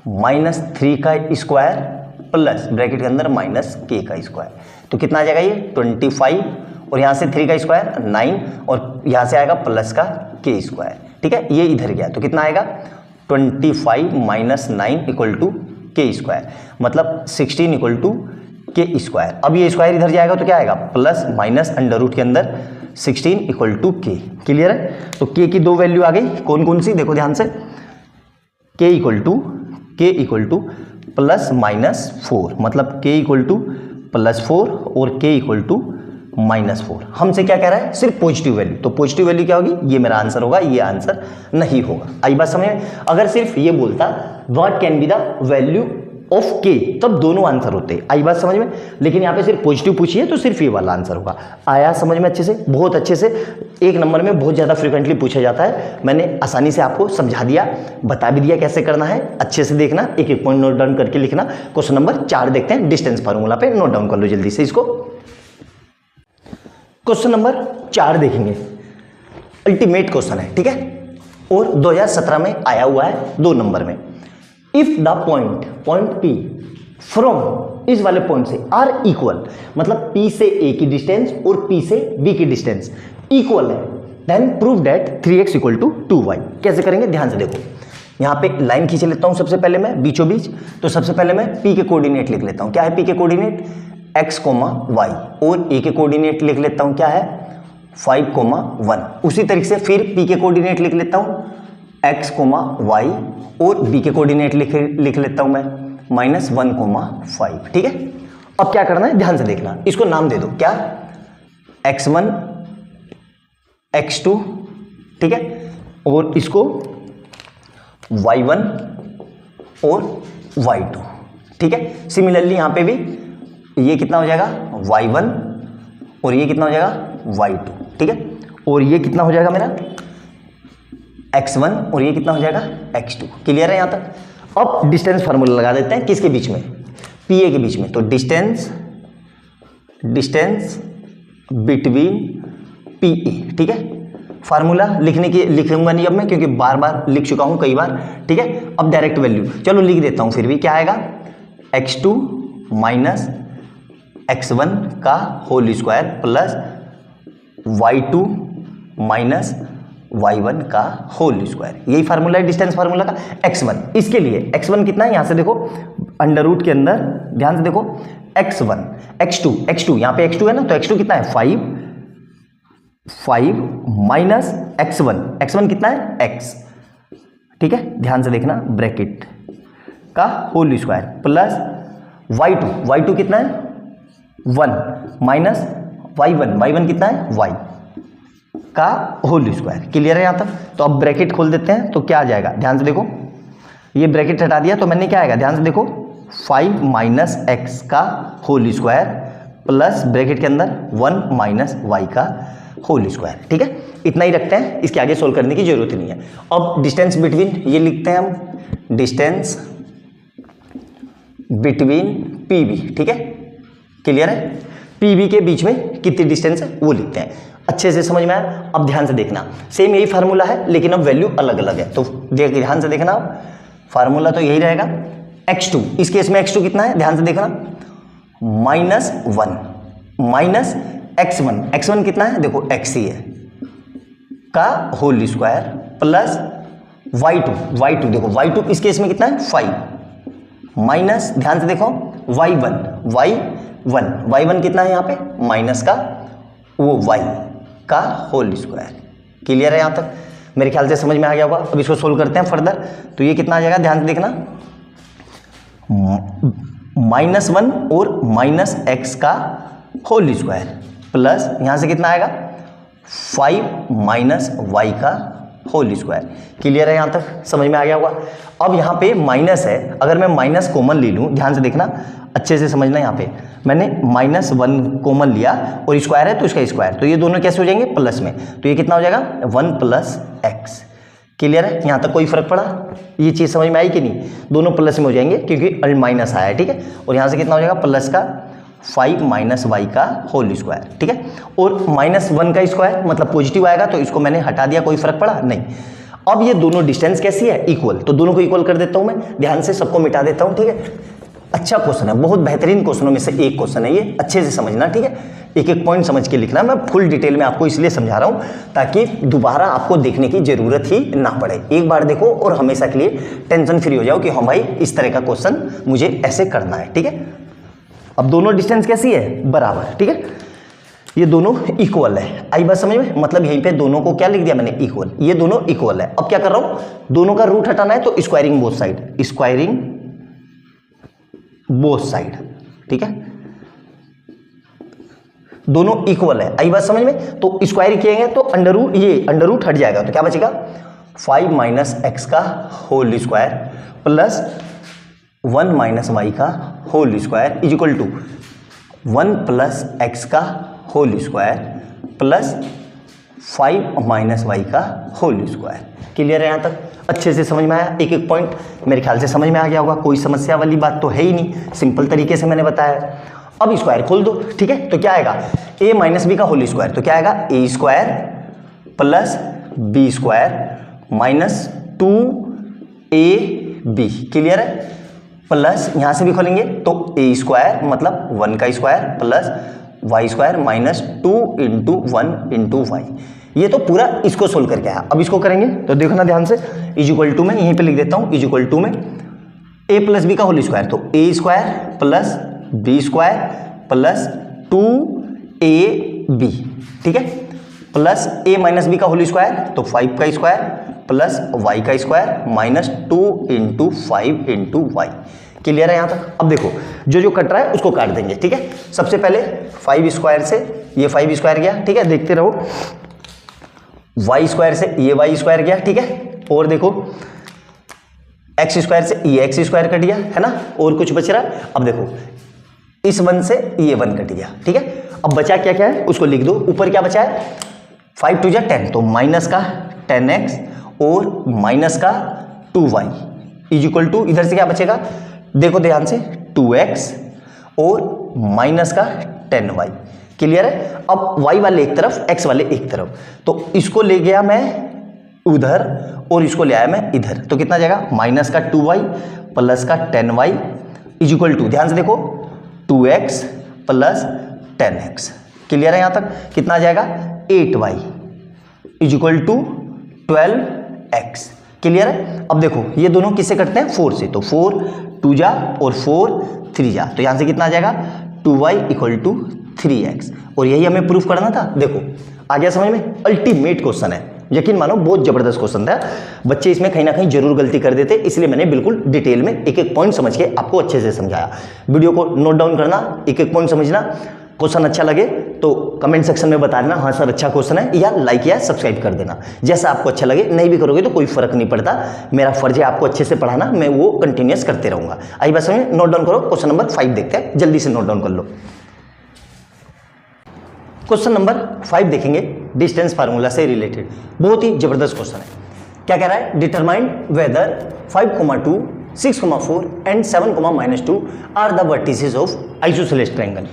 -3 का स्क्वायर प्लस ब्रैकेट के अंदर माइनस के का स्क्वायर, तो कितना आ जाएगा ये 25, और यहाँ से 3 का स्क्वायर 9, और यहाँ से आएगा प्लस का के स्क्वायर, ठीक है। ये इधर गया तो कितना आएगा 25 माइनस 9 इक्वल टू के स्क्वायर, मतलब 16 इक्वल टू के स्क्वायर। अब ये स्क्वायर इधर जाएगा तो क्या आएगा, प्लस माइनस अंडर रूट के अंदर 16 इक्वल टू के। क्लियर है, तो के की दो वैल्यू आ गई, कौन कौन सी, देखो ध्यान से, के इक्वल टू प्लस -4, मतलब के इक्वल टू +4 और के इक्वल टू -4। हमसे क्या कह रहा है, सिर्फ पॉजिटिव वैल्यू, तो पॉजिटिव वैल्यू क्या होगी, ये मेरा आंसर होगा, ये आंसर नहीं होगा। आई बात समझ में। अगर सिर्फ ये बोलता what can be the value of के, तब दोनों आंसर होते। आई बात समझ में, लेकिन यहाँ पे सिर्फ पॉजिटिव पूछी है तो सिर्फ ये वाला आंसर होगा। आया समझ में अच्छे से, बहुत अच्छे से, 1 नंबर में बहुत ज़्यादा फ्रिक्वेंटली पूछा जाता है। मैंने आसानी से आपको समझा दिया, बता भी दिया कैसे करना है। अच्छे से देखना, एक एक पॉइंट नोट डाउन करके लिखना। क्वेश्चन नंबर 4 देखते हैं, डिस्टेंस फार्मूला पे नोट डाउन कर लो जल्दी से इसको। क्वेश्चन नंबर 4 देखेंगे, अल्टीमेट क्वेश्चन है, ठीक है, और 2017 में आया हुआ है 2 नंबर में। If the point P from इस वाले पॉइंट से आर इक्वल, मतलब P से A की डिस्टेंस और P से B की डिस्टेंस इक्वल है, then prove that 3x equal to 2y। कैसे करेंगे, ध्यान से देखो, यहाँ पे लाइन खींच लेता हूँ सबसे पहले मैं बीचों बीच। तो सबसे पहले मैं P के कोऑर्डिनेट लिख लेता हूँ। क्या है P के कोऑर्डिनेट, x, y, और A के कोऑर्डिनेट लिख लेता हूँ, क्या है 5, 1। उसी तरीके से फिर P के कोऑर्डिनेट लिख लेता हूँ x, y, और B के कोऑर्डिनेट लिख लेता हूँ मैं -1, 5, ठीक है। अब क्या करना है, ध्यान से देखना, इसको नाम दे दो, क्या x1, x2, ठीक है, और इसको y1 और y2, ठीक है। सिमिलरली यहाँ पे भी ये कितना हो जाएगा y1 और ये कितना हो जाएगा y2, ठीक है, और ये कितना हो जाएगा मेरा x1 और ये कितना हो जाएगा x2। क्लियर है यहाँ तक। अब डिस्टेंस फार्मूला लगा देते हैं, किसके बीच में, PA के बीच में। तो डिस्टेंस बिटवीन PA, ठीक है। फार्मूला लिखूंगा नहीं अब मैं, क्योंकि बार बार लिख चुका हूँ कई बार, ठीक है। अब डायरेक्ट वैल्यू चलो लिख देता हूँ, फिर भी क्या आएगा x2 माइनस x1 का whole square plus y2 minus y1 का होल स्क्वायर। यही फार्मूला है डिस्टेंस फार्मूला का। x1, इसके लिए x1 कितना है, यहाँ से देखो अंडर रूट के अंदर ध्यान से देखो x1 x2 यहाँ पे x2 है ना, तो x2 कितना है 5 माइनस x1 कितना है x, ठीक है, ध्यान से देखना, ब्रैकेट का होल स्क्वायर प्लस y2 कितना है 1 माइनस y1 कितना है y का होल स्क्वायर। क्लियर है यहाँ तक? तो अब ब्रैकेट खोल देते हैं तो क्या आ जाएगा, ध्यान से देखो, ये ब्रैकेट हटा दिया तो मैंने क्या आएगा, ध्यान से देखो 5 माइनस एक्स का होल स्क्वायर प्लस ब्रैकेट के अंदर 1 माइनस वाई का होल स्क्वायर। ठीक है, इतना ही रखते हैं, इसके आगे सोल्व करने की जरूरत नहीं है। अब डिस्टेंस बिटवीन ये लिखते हैं हम, डिस्टेंस बिटवीन पी बी। ठीक है, क्लियर है? पी बी के बीच में कितनी डिस्टेंस है वो लिखते हैं। अच्छे से समझ में आया? अब ध्यान से देखना, सेम यही फार्मूला है लेकिन अब वैल्यू अलग अलग है, तो ध्यान से देखना, फार्मूला तो यही रहेगा। x2, इस केस में x2 कितना है, ध्यान से देखना, -1 माइनस x1 कितना है, देखो x ही है, का होल स्क्वायर प्लस y2 देखो y2 इस केस में कितना है 5 माइनस, ध्यान से देखो y1 कितना है यहाँ पे, माइनस का वो y का होल स्क्वायर। क्लियर है यहाँ तक? मेरे ख्याल से समझ में आ गया होगा। अब इसको सोल्व करते हैं फर्दर, तो ये कितना आ जाएगा, ध्यान से देखना, -1 और माइनस x का होल स्क्वायर प्लस यहाँ से कितना आएगा 5 माइनस y का होल स्क्वायर। क्लियर है यहाँ तक? समझ में आ गया होगा। अब यहाँ पे माइनस है, अगर मैं माइनस कॉमन ले लूँ, ध्यान से देखना, अच्छे से समझना, यहाँ पे मैंने -1 कॉमन लिया और स्क्वायर है तो इसका स्क्वायर, तो ये दोनों कैसे हो जाएंगे, प्लस में, तो ये कितना हो जाएगा 1 प्लस एक्स। क्लियर है? यहाँ तक कोई फर्क पड़ा? ये चीज़ समझ में आई कि नहीं? दोनों प्लस में हो जाएंगे क्योंकि माइनस आया है। ठीक है, और यहाँ से कितना हो जाएगा, प्लस का 5 माइनस वाई का होल स्क्वायर। ठीक है, और -1 का स्क्वायर मतलब पॉजिटिव आएगा, तो इसको मैंने हटा दिया, कोई फर्क पड़ा नहीं। अब ये दोनों डिस्टेंस कैसी है, इक्वल, तो दोनों को इक्वल कर देता हूं मैं, ध्यान से सबको मिटा देता हूं। ठीक है, अच्छा क्वेश्चन है, बहुत बेहतरीन क्वेश्चनों में से एक क्वेश्चन है ये, अच्छे से समझना। ठीक है, एक एक पॉइंट समझ के लिखना, मैं फुल डिटेल में आपको इसलिए समझा रहा हूं ताकि दोबारा आपको देखने की जरूरत ही ना पड़े। एक बार देखो और हमेशा के लिए टेंशन फ्री हो जाओ कि हाँ भाई इस तरह का क्वेश्चन मुझे ऐसे करना है। ठीक है, अब दोनों डिस्टेंस कैसी है, बराबर। ठीक है, ये दोनों इक्वल है, आई बात समझ में? मतलब यहीं पे दोनों को क्या लिख दिया मैंने, इक्वल, ये दोनों इक्वल है। अब क्या कर रहा हूं, दोनों का रूट हटाना है तो squaring both side, squaring both side. ठीक है, दोनों इक्वल है, आई बात समझ में? तो स्क्वायर किएंगे तो अंडर रूट हट जाएगा, तो क्या बचेगा 5 माइनस एक्स का whole square plus 1 minus y का whole square is equal to 1 plus x का whole square plus 5 minus y का होल स्क्वायर। क्लियर है यहाँ तक? अच्छे से समझ में आया? एक एक पॉइंट मेरे ख्याल से समझ में आ गया होगा, कोई समस्या वाली बात तो है ही नहीं, सिंपल तरीके से मैंने बताया। अब स्क्वायर खोल दो। ठीक है, तो क्या आएगा, a माइनस बी का होल स्क्वायर, तो क्या आएगा a square plus B square minus 2ab। Clear है? प्लस यहां से भी खोलेंगे तो a स्क्वायर मतलब 1 का square plus Y square minus 2 into 1 into Y. ये तो पूरा इसको सोल्व करके आया। अब इसको करेंगे तो देखो ना ध्यान से, इज इक्वल टू में यहीं पे लिख देता हूं, इज इक्वल टू में a प्लस बी का होल स्क्वायर, तो a square plus B square plus 2ab। ठीक है, प्लस a माइनस बी का होल स्क्वायर तो 5 का स्क्वायर प्लस y का square minus 2 into 5 into Y. Clear है यहाँ तक? अब देखो जो कट रहा है उसको काट देंगे। ठीक है, सबसे पहले 5 स्क्वायर से ये 5 स्क्वायर गया। ठीक है, देखते रहो, y स्क्वायर से ये y स्क्वायर गया। ठीक है, और देखो x स्क्वायर से ये x स्क्वायर कट गया, है ना, और कुछ बच रहा है। अब देखो इस 1 से ये 1 कट गया। ठीक है, अब बचा क्या क्या है उसको लिख दो। ऊपर क्या बचा है, 5 2 10, तो माइनस का 10x और माइनस का 2y इज इक्वल टू, इधर से क्या बचेगा, देखो ध्यान से, 2x और माइनस का 10y। क्लियर है? अब y वाले एक तरफ, x वाले एक तरफ, तो इसको ले गया मैं उधर और इसको ले आया मैं इधर, तो कितना जाएगा, माइनस का 2y प्लस का 10y इज इक्वल टू, ध्यान से देखो, 2x प्लस 10x। क्लियर है यहाँ तक? कितना आ जाएगा, 8y is equal to 12x। Clear है? अब देखो ये दोनों किससे कटते हैं, 4 से, तो 4 2 जा और 4 3 जा, तो यहाँ से कितना आ जाएगा 2y इक्वल टू 3x। और यही हमें प्रूफ करना था। देखो आ गया समझ में, अल्टीमेट क्वेश्चन है, यकीन मानो बहुत जबरदस्त क्वेश्चन था। बच्चे इसमें कहीं ना कहीं जरूर गलती कर देते, इसलिए मैंने बिल्कुल डिटेल में एक एक पॉइंट समझ के आपको अच्छे से समझाया। वीडियो को नोट डाउन करना, एक एक पॉइंट समझना। क्वेश्चन अच्छा लगे तो कमेंट सेक्शन में बता देना हाँ सर अच्छा क्वेश्चन है, या लाइक या सब्सक्राइब कर देना, जैसा आपको अच्छा लगे। नहीं भी करोगे तो कोई फर्क नहीं पड़ता, मेरा फर्ज है आपको अच्छे से पढ़ाना, मैं वो कंटिन्यूस करते रहूंगा। आई बस में नोट डाउन करो। क्वेश्चन नंबर 5 देखते हैं, जल्दी से नोट डाउन कर लो। क्वेश्चन नंबर 5 देखेंगे, डिस्टेंस फार्मूला से रिलेटेड, बहुत ही जबरदस्त क्वेश्चन है। क्या कह रहा है, determine whether 5,2, 6,4 and 7,-2 are the vertices of isosceles triangle.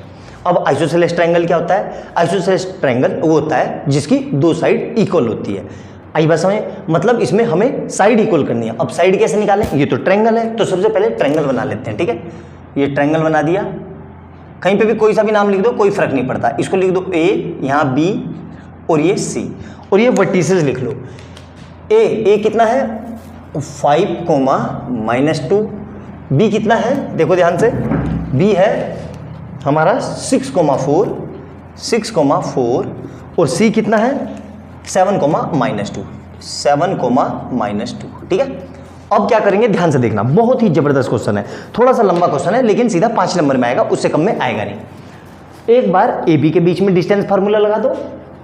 अब आइसोसेलेस ट्रायंगल क्या होता है? आइसोसेलेस ट्रायंगल वो होता है जिसकी दो साइड इक्वल होती है। आई बात समझ, मतलब इसमें हमें साइड इक्वल करनी है। अब साइड कैसे निकालें, ये तो ट्रायंगल है, तो सबसे पहले ट्रायंगल बना लेते हैं। ठीक है, ये ट्रायंगल बना दिया, कहीं पे भी कोई सा भी नाम लिख दो कोई फर्क नहीं पड़ता। इसको लिख दो A, यहाँ B और ये C, और ये वर्टिसेस लिख लो। ए कितना है 5,-2, B कितना है देखो ध्यान से, B है हमारा 6,4 और C कितना है 7,-2, 7,-2। ठीक है, अब क्या करेंगे ध्यान से देखना, बहुत ही जबरदस्त क्वेश्चन है, थोड़ा सा लंबा क्वेश्चन है लेकिन सीधा 5 नंबर में आएगा, उससे कम में आएगा नहीं। एक बार AB के बीच में डिस्टेंस फार्मूला लगा दो,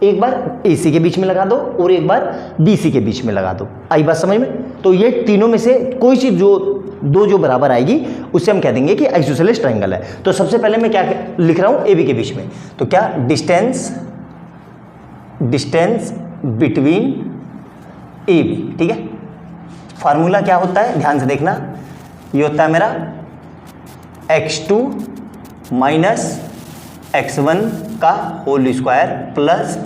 एक बार AC के बीच में लगा दो और एक बार BC के बीच में लगा दो। आई बात समझ में? तो ये तीनों में से कोई सी जो बराबर आएगी उससे हम कह देंगे कि आइसोसेलेस ट्रायंगल है। तो सबसे पहले मैं क्या लिख रहा हूं AB के बीच में, तो क्या डिस्टेंस बिटवीन AB। ठीक है, फार्मूला क्या होता है ध्यान से देखना, ये होता है मेरा x2 माइनस x1 का whole square plus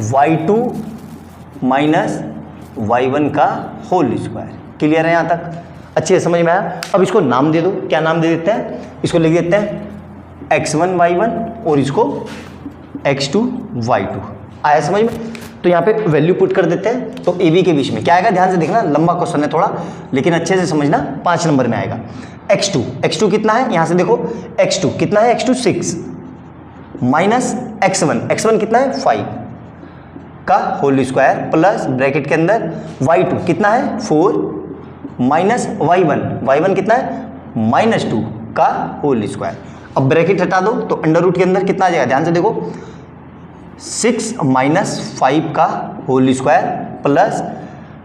y2 minus y1 का होल स्क्वायर। क्लियर है यहाँ तक? अच्छे से समझ में आया? अब इसको नाम दे दो, क्या नाम दे देते हैं, इसको लिख देते हैं x1 y1 और इसको x2 y2। आया समझ में? तो यहाँ पे वैल्यू पुट कर देते हैं, तो AB के बीच में क्या आएगा ध्यान से देखना, लंबा क्वेश्चन है थोड़ा लेकिन अच्छे से समझना, 5 नंबर में आएगा। x2 कितना है यहाँ से देखो, x2 कितना है, x2 6 माइनस x1 कितना है 5 का होल स्क्वायर प्लस ब्रैकेट के अंदर y2 कितना है 4 माइनस y1 कितना है -2 का होल स्क्वायर। अब ब्रैकेट हटा दो तो अंडर रूट के अंदर कितना आ जाएगा ध्यान से देखो, 6 माइनस 5 का होल स्क्वायर प्लस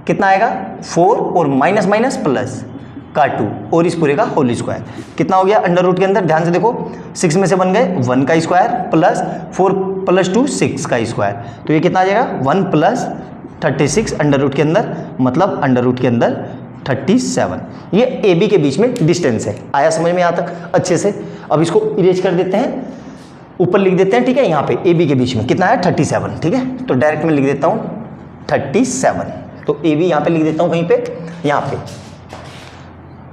कितना आएगा 4 और माइनस माइनस प्लस का 2 और इस पूरे का होल स्क्वायर। कितना हो गया अंडर रूट के अंदर ध्यान से देखो, 6 में से बन गए 1 का स्क्वायर प्लस 4 प्लस 2 6 का स्क्वायर, तो ये कितना आ जाएगा 1 प्लस 36 अंडर रूट के अंदर, मतलब अंडर रूट के अंदर 37। ये AB के बीच में डिस्टेंस है। आया समझ में यहाँ तक अच्छे से? अब इसको इरेज कर देते हैं, ऊपर लिख देते हैं। ठीक है, यहाँ पे AB के बीच में कितना है 37। ठीक है, तो डायरेक्ट में लिख देता हूँ 37, तो AB यहाँ पे लिख देता हूँ कहीं पे, यहाँ पे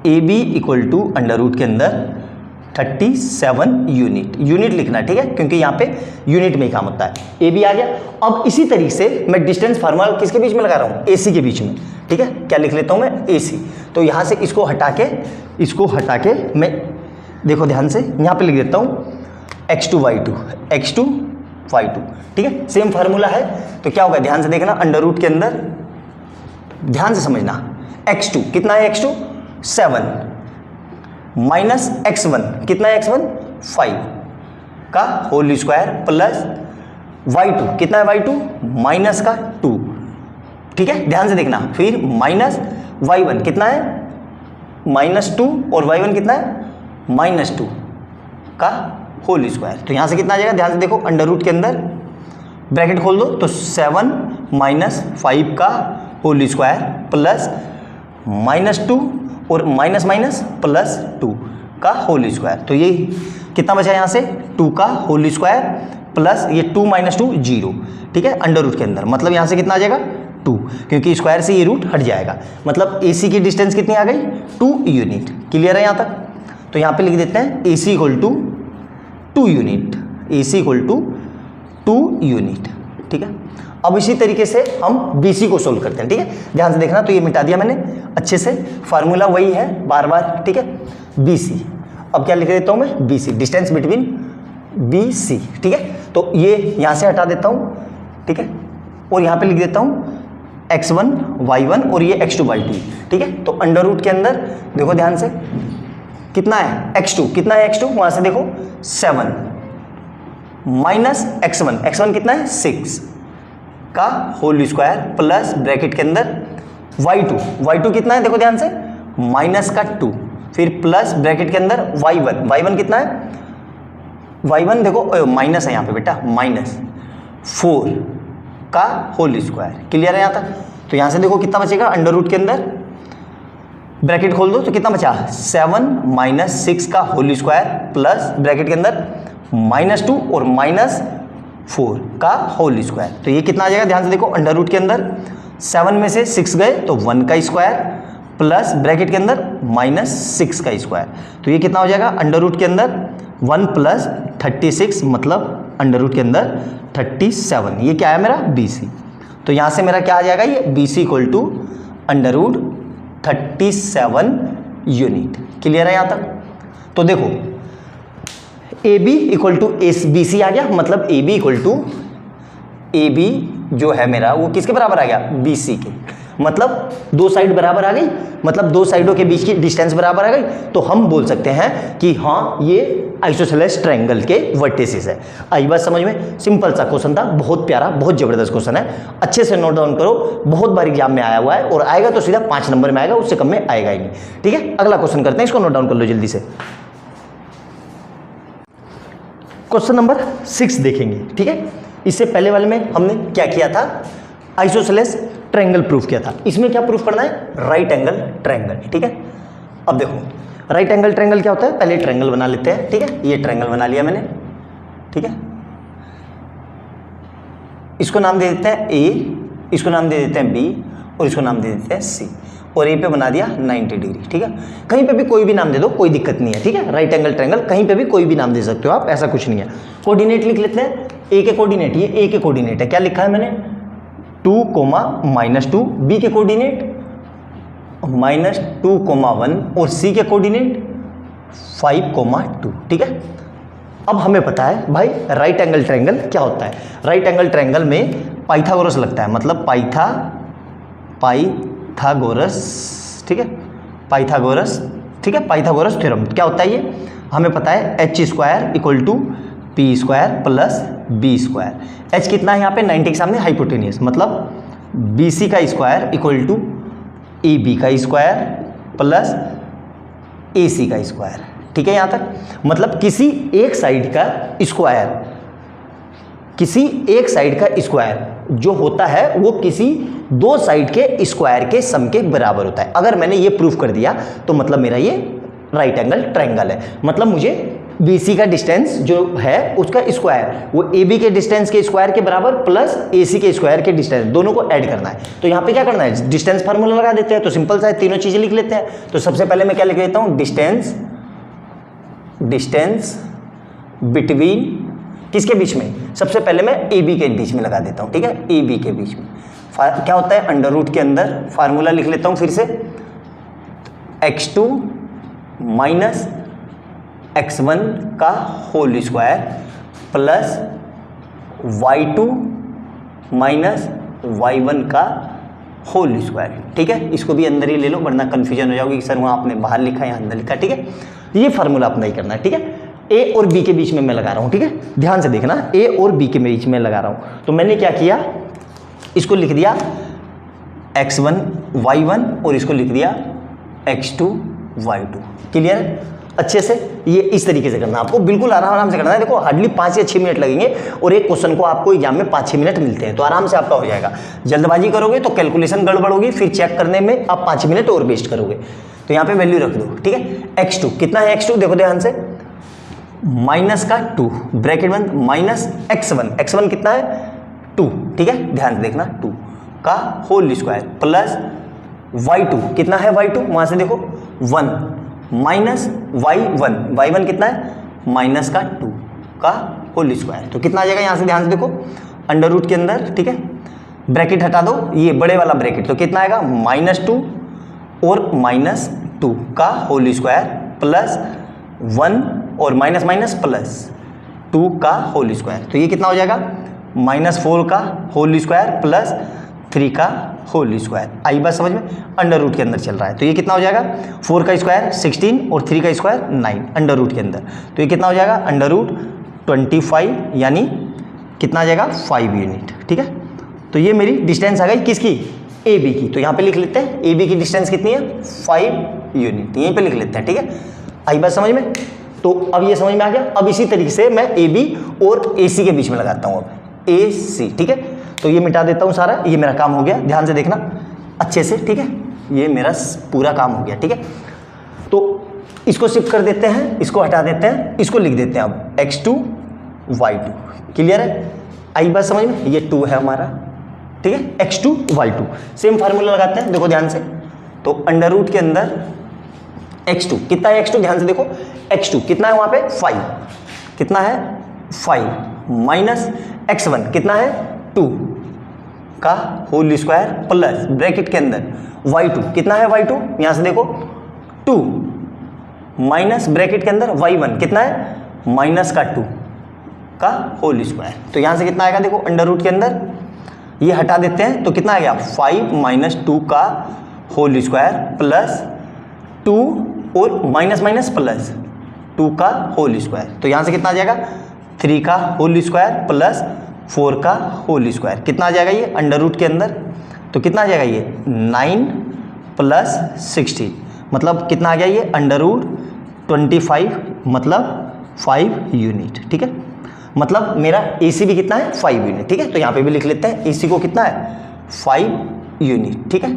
AB equal to under root के अंदर 37 यूनिट लिखना है। ठीक है, क्योंकि यहाँ पे यूनिट में ही काम होता है। AB आ गया। अब इसी तरीके से मैं डिस्टेंस फार्मूला किसके बीच में लगा रहा हूँ, AC के बीच में। ठीक है, क्या लिख लेता हूँ मैं AC, तो यहाँ से इसको हटा के मैं देखो ध्यान से यहाँ पे लिख देता हूँ x2 y2। ठीक है, सेम फार्मूला है, तो क्या होगा ध्यान से देखना, अंडर रूट के अंदर ध्यान से समझना, x2 कितना है x2 7 माइनस x1 कितना है x1 5 का होल स्क्वायर प्लस y2 कितना है y2 माइनस का 2। ठीक है, ध्यान से देखना, फिर माइनस y1 कितना है -2 और y1 कितना है -2 का होल स्क्वायर। तो यहाँ से कितना आ जाएगा ध्यान से देखो, अंडर रूट के अंदर ब्रैकेट खोल दो तो 7 माइनस 5 का होल स्क्वायर प्लस -2 और माइनस माइनस प्लस 2 का होल स्क्वायर। तो ये कितना बचा यहाँ से 2 का होल स्क्वायर प्लस ये 2 माइनस 2 0। ठीक है, अंडर रूट के अंदर, मतलब यहाँ से कितना आ जाएगा 2, क्योंकि स्क्वायर से ये रूट हट जाएगा, मतलब AC की डिस्टेंस कितनी आ गई 2 यूनिट। क्लियर है यहाँ तक? तो यहाँ पे लिख देते हैं AC equal to 2 unit, AC equal to 2 unit. ठीक है, अब इसी तरीके से हम BC को सोल्व करते हैं। ठीक है, ध्यान से देखना, तो ये मिटा दिया मैंने। अच्छे से, फार्मूला वही है बार बार, ठीक है, BC। अब क्या लिख देता हूँ मैं, BC, डिस्टेंस बिटवीन BC, ठीक है। तो ये यहाँ से हटा देता हूँ, ठीक है, और यहाँ पे लिख देता हूँ x1 y1 और ये x2 y2, ठीक है। तो अंडर रूट के अंदर देखो ध्यान से कितना है x2, कितना है x2, वहाँ से देखो 7 माइनस x1 कितना है 6 का होल स्क्वायर प्लस ब्रैकेट के अंदर y2 कितना है देखो ध्यान से माइनस का 2, फिर प्लस ब्रैकेट के अंदर y1 कितना है, y1 देखो माइनस है यहाँ पे बेटा, माइनस 4 का होल स्क्वायर। क्लियर है यहाँ तक? तो यहाँ से देखो कितना बचेगा, अंडर रूट के अंदर ब्रैकेट खोल दो तो कितना बचा, 7 माइनस 6 का होल स्क्वायर प्लस ब्रैकेट के अंदर -2 और -4 का होल स्क्वायर। तो ये कितना आ जाएगा, ध्यान से देखो, अंडर रूट के अंदर 7 में से 6 गए तो 1 का स्क्वायर प्लस ब्रैकेट के अंदर -6 का स्क्वायर। तो ये कितना हो जाएगा, अंडर रूट के अंदर 1 प्लस 36 मतलब अंडर रूट के अंदर 37। ये क्या है मेरा BC। तो यहाँ से मेरा क्या आ जाएगा, ये BC equal to under root 37 unit. Clear है यहाँ तक? तो देखो AB इक्वल टू BC आ गया, मतलब AB इक्वल टू AB जो है मेरा वो किसके बराबर आ गया, BC के। मतलब दो साइड बराबर आ गई, मतलब दो साइडों के बीच की डिस्टेंस बराबर आ गई। तो हम बोल सकते हैं कि हाँ ये आइसोसेलेस ट्रायंगल के वर्टिसेस है। आई बात समझ में? सिंपल सा क्वेश्चन था, बहुत प्यारा, बहुत जबरदस्त क्वेश्चन है, अच्छे से नोट डाउन करो। बहुत बार एग्जाम में आया हुआ है और आएगा तो सीधा 5 नंबर में आएगा, उससे कम में आएगा ही नहीं। ठीक है, अगला क्वेश्चन करते हैं, इसको नोट डाउन कर लो जल्दी से। क्वेश्चन नंबर 6 देखेंगे। ठीक है, इससे पहले वाले में हमने क्या किया था, आइसोसेलेस ट्रायंगल प्रूफ किया था। इसमें क्या प्रूफ करना है, राइट एंगल ट्रायंगल। ठीक है, अब देखो राइट एंगल ट्रायंगल क्या होता है, पहले ट्रायंगल बना लेते हैं। ठीक है, ये ट्रायंगल बना लिया मैंने। ठीक है, इसको नाम दे देते हैं A, इसको नाम दे देते हैं B और इसको नाम दे देते हैं C, और A पे बना दिया 90 डिग्री। ठीक है, कहीं पे भी कोई भी नाम दे दो, कोई दिक्कत नहीं है। ठीक है, राइट एंगल ट्रायंगल कहीं पे भी कोई भी नाम दे सकते हो आप, ऐसा कुछ नहीं है। कोऑर्डिनेट लिख लेते हैं, A के कोऑर्डिनेट, ये A के कोऑर्डिनेट है, क्या लिखा है मैंने 2, -2, B के कोऑर्डिनेट -2, 1 और C के कोऑर्डिनेट 5, 2। ठीक है, अब हमें पता है भाई राइट एंगल ट्रायंगल क्या होता है। राइट एंगल ट्रायंगल में पाइथागोरस लगता है, मतलब पाइथागोरस। ठीक है, पाइथागोरस। ठीक है, पाइथागोरस थ्योरम क्या होता है, ये हमें पता है h² = p² + b²। h कितना है यहाँ पे 90 के सामने हाइपोटेनियस, मतलब BC का स्क्वायर = AB का स्क्वायर प्लस AC का स्क्वायर। ठीक है, यहाँ तक मतलब किसी एक साइड का स्क्वायर, किसी एक साइड का स्क्वायर जो होता है वो किसी दो साइड के स्क्वायर के सम के बराबर होता है। अगर मैंने ये प्रूफ कर दिया तो मतलब मेरा ये राइट एंगल ट्रायंगल है। मतलब मुझे BC का डिस्टेंस जो है उसका स्क्वायर वो AB के डिस्टेंस के स्क्वायर के बराबर प्लस AC के स्क्वायर के डिस्टेंस, दोनों को ऐड करना है। तो यहाँ पे क्या करना है, डिस्टेंस फार्मूला लगा देते हैं। तो सिंपल सा है, तीनों चीजें लिख लेते हैं। तो सबसे पहले मैं क्या लिख देता हूँ, डिस्टेंस बिटवीन किसके बीच में, सबसे पहले मैं AB के बीच में लगा देता हूँ। ठीक है, AB के बीच में क्या होता है, अंडर रूट के अंदर फार्मूला लिख लेता हूँ फिर से, x2 माइनस x1 का whole square plus y2 minus y1 का होल स्क्वायर। ठीक है, इसको भी अंदर ही ले लो वरना कंफ्यूजन हो जाओगी कि सर वहाँ आपने बाहर लिखा है यहाँ अंदर लिखा। ठीक है, ये फार्मूला अपना ही करना है। ठीक है, A और B के बीच में मैं लगा रहा हूँ। ठीक है, ध्यान से देखना, A और B के बीच में लगा रहा हूँ। तो मैंने क्या किया, इसको लिख दिया x1 y1 और इसको लिख दिया x2 y2। क्लियर? अच्छे से ये इस तरीके से करना, आपको बिल्कुल आराम से करना है। देखो हार्डली 5 या 6 मिनट लगेंगे और एक क्वेश्चन को आपको एग्जाम में 5-6 मिनट मिलते हैं, तो आराम से आपका हो जाएगा। जल्दबाजी करोगे तो कैलकुलेशन गड़बड़ होगी, फिर चेक करने में आप 5 मिनट और वेस्ट करोगे। तो यहाँ पे वैल्यू रख दो। ठीक है, x2 कितना है, x2 देखो ध्यान से माइनस का 2 ब्रैकेट बंद माइनस x1 कितना है 2। ठीक है, ध्यान से देखना 2 का होल स्क्वायर प्लस y2 कितना है, y2 वहां से देखो 1 माइनस y1 कितना है माइनस का 2 का होल स्क्वायर। तो कितना आ जाएगा, यहाँ से ध्यान से देखो अंडर रूट के अंदर। ठीक है, ब्रैकेट हटा दो, ये बड़े वाला ब्रैकेट, तो कितना आएगा -2 और -2 का होल स्क्वायर प्लस 1 और माइनस माइनस प्लस 2 का होल स्क्वायर। तो ये कितना हो जाएगा, -4 का होल स्क्वायर प्लस 3 का होल स्क्वायर। आई बात समझ में, अंडर रूट के अंदर चल रहा है। तो ये कितना हो जाएगा, 4 का स्क्वायर 16 और 3 का स्क्वायर 9 अंडर रूट के अंदर। तो ये कितना हो जाएगा, अंडर रूट 25 यानी कितना आ जाएगा 5 यूनिट। ठीक है, तो ये मेरी डिस्टेंस आ गई किसकी, ए बी की। तो यहाँ पे लिख लेते हैं ए बी की डिस्टेंस कितनी है, 5 यूनिट, यहीं पे लिख लेते हैं। ठीक है, आई बात समझ में। तो अब ये समझ में आ गया। अब इसी तरीके से मैं ए बी और ए सी के बीच में लगाता हूँ, अब ए सी। ठीक है, तो ये मिटा देता हूँ सारा, ये मेरा काम हो गया। ध्यान से देखना अच्छे से। ठीक है, ये मेरा पूरा काम हो गया। ठीक है, तो इसको शिफ्ट कर देते हैं, इसको हटा देते हैं, इसको लिख देते हैं अब x2 y2। क्लियर है, आई बात समझ में। ये 2 है हमारा। ठीक है, x2 y2 सेम फार्मूला लगाते हैं, देखो ध्यान से। तो अंडर रूट के अंदर x2 कितना है, x2 ध्यान से देखो, x2 कितना है वहाँ पे 5, कितना है 5 माइनस x1 कितना है 2 का होल स्क्वायर प्लस ब्रैकेट के अंदर y2 कितना है, y2 यहाँ से देखो 2 माइनस ब्रैकेट के अंदर y1 कितना है माइनस का 2 का होल स्क्वायर। तो यहाँ से कितना आएगा देखो, अंडर रूट के अंदर ये हटा देते हैं तो कितना आ गया 5 माइनस 2 का होल स्क्वायर प्लस 2 और माइनस माइनस प्लस 2 का होल स्क्वायर। तो यहाँ से कितना आ जाएगा 3 का होल स्क्वायर प्लस 4 का होल स्क्वायर। कितना आ जाएगा ये अंडर रूट के अंदर, तो कितना आ जाएगा ये 9 प्लस 16, मतलब कितना आ गया ये अंडर रूट 25 मतलब 5 यूनिट। ठीक है, मतलब मेरा AC भी कितना है 5 यूनिट। ठीक है, तो यहाँ पे भी लिख लेते हैं AC को कितना है 5 यूनिट। ठीक है,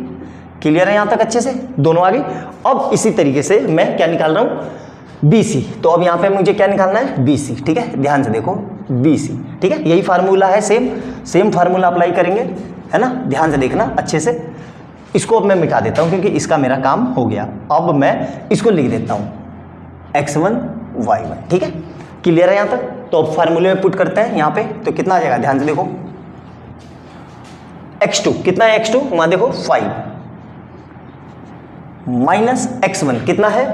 क्लियर है यहाँ तक अच्छे से, दोनों आ गई। अब इसी तरीके से मैं क्या निकाल रहा हूँ BC। तो अब यहाँ पे मुझे क्या निकालना है BC। ठीक है, ध्यान से देखो BC। ठीक है, यही फार्मूला है, सेम फार्मूला अप्लाई करेंगे, है ना। ध्यान से देखना अच्छे से। इसको अब मैं मिटा देता हूँ क्योंकि इसका मेरा काम हो गया। अब मैं इसको लिख देता हूँ x1 y1। ठीक है, क्लियर है यहाँ तक। तो अब फार्मूले में पुट करते हैं यहाँ पे, तो कितना आ जाएगा ध्यान से देखो, x2 कितना है, x2 वहां देखो 5 माइनस x1 कितना है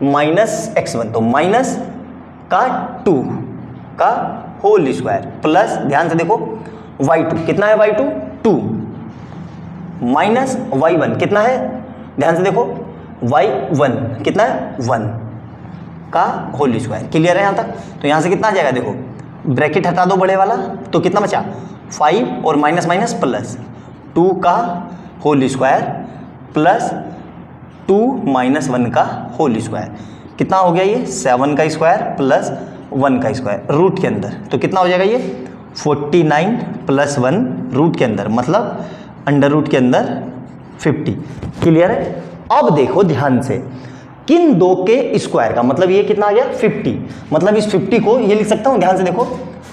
माइनस x1, तो माइनस का 2 का होल स्क्वायर प्लस ध्यान से देखो y2 कितना है, y2 2 माइनस y1 कितना है, ध्यान से देखो y1 कितना है 1 का होल स्क्वायर। क्लियर है यहाँ तक। तो यहाँ से कितना आ जाएगा देखो, ब्रैकेट हटा दो बड़े वाला, तो कितना बचा 5 और माइनस माइनस प्लस 2 का होल स्क्वायर प्लस 2 माइनस 1 का होल स्क्वायर। कितना हो गया ये 7 का स्क्वायर प्लस 1 का स्क्वायर रूट के अंदर। तो कितना हो जाएगा ये 49 प्लस 1 रूट के अंदर, मतलब अंडर रूट के अंदर 50। क्लियर है। अब देखो ध्यान से, किन दो के स्क्वायर का मतलब ये कितना आ गया 50, मतलब इस 50 को ये लिख सकता हूँ, ध्यान से देखो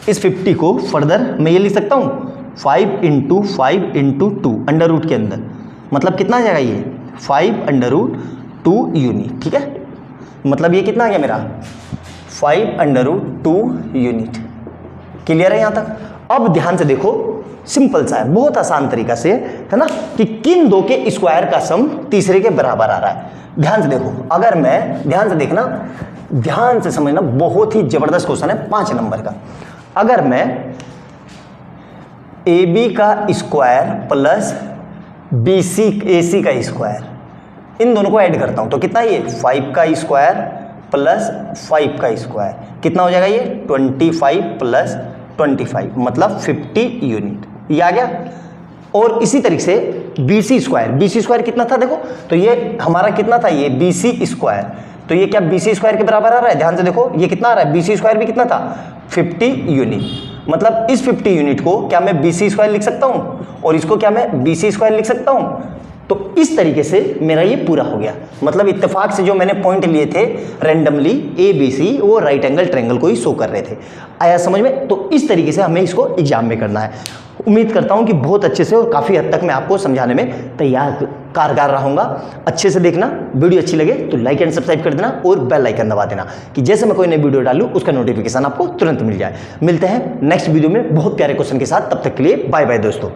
इस 50 को फर्दर मैं ये लिख सकता हूँ 5 इंटू 5 इंटू 2 अंडर रूट के अंदर, मतलब कितना आ जाएगा ये 5 अंडर रूट 2 यूनिट। ठीक है, मतलब ये कितना आ गया मेरा 5 अंडर रूट 2 यूनिट। क्लियर है यहाँ तक। अब ध्यान से देखो, सिंपल सा है, बहुत आसान तरीका से है ना, कि किन दो के स्क्वायर का सम तीसरे के बराबर आ रहा है। ध्यान से देखो, अगर मैं ध्यान से देखना, ध्यान से समझना, बहुत ही जबरदस्त क्वेश्चन है 5 नंबर का। अगर मैं AB का स्क्वायर प्लस BC AC का स्क्वायर इन दोनों को ऐड करता हूं तो कितना ये 5 का स्क्वायर प्लस 5 का स्क्वायर कितना हो जाएगा ये 25 प्लस 25 मतलब 50 यूनिट। ये आ गया। और इसी तरीके से BC स्क्वायर कितना था देखो, तो ये हमारा कितना था ये BC स्क्वायर, तो ये क्या BC स्क्वायर के बराबर आ रहा है। ध्यान से देखो ये कितना आ रहा है, BC स्क्वायर भी कितना था 50 यूनिट। मतलब इस 50 यूनिट को क्या मैं BC स्क्वायर लिख सकता हूँ और इसको क्या मैं BC स्क्वायर लिख सकता हूँ। तो इस तरीके से मेरा ये पूरा हो गया। मतलब इत्तेफाक से जो मैंने पॉइंट लिए थे रैंडमली ABC वो राइट एंगल ट्रायंगल को ही शो कर रहे थे। आया समझ में। तो इस तरीके से हमें इसको एग्जाम में करना है। उम्मीद करता हूं कि बहुत अच्छे से और काफ़ी हद तक मैं आपको समझाने में कारगर रहूंगा। अच्छे से देखना, वीडियो अच्छी लगे तो लाइक एंड सब्सक्राइब कर देना और बेल आइकन दबा देना कि जैसे मैं कोई नई वीडियो डालूं उसका नोटिफिकेशन आपको तुरंत मिल जाए। मिलते हैं नेक्स्ट वीडियो में बहुत प्यारे क्वेश्चन के साथ, तब तक के लिए बाय बाय दोस्तों।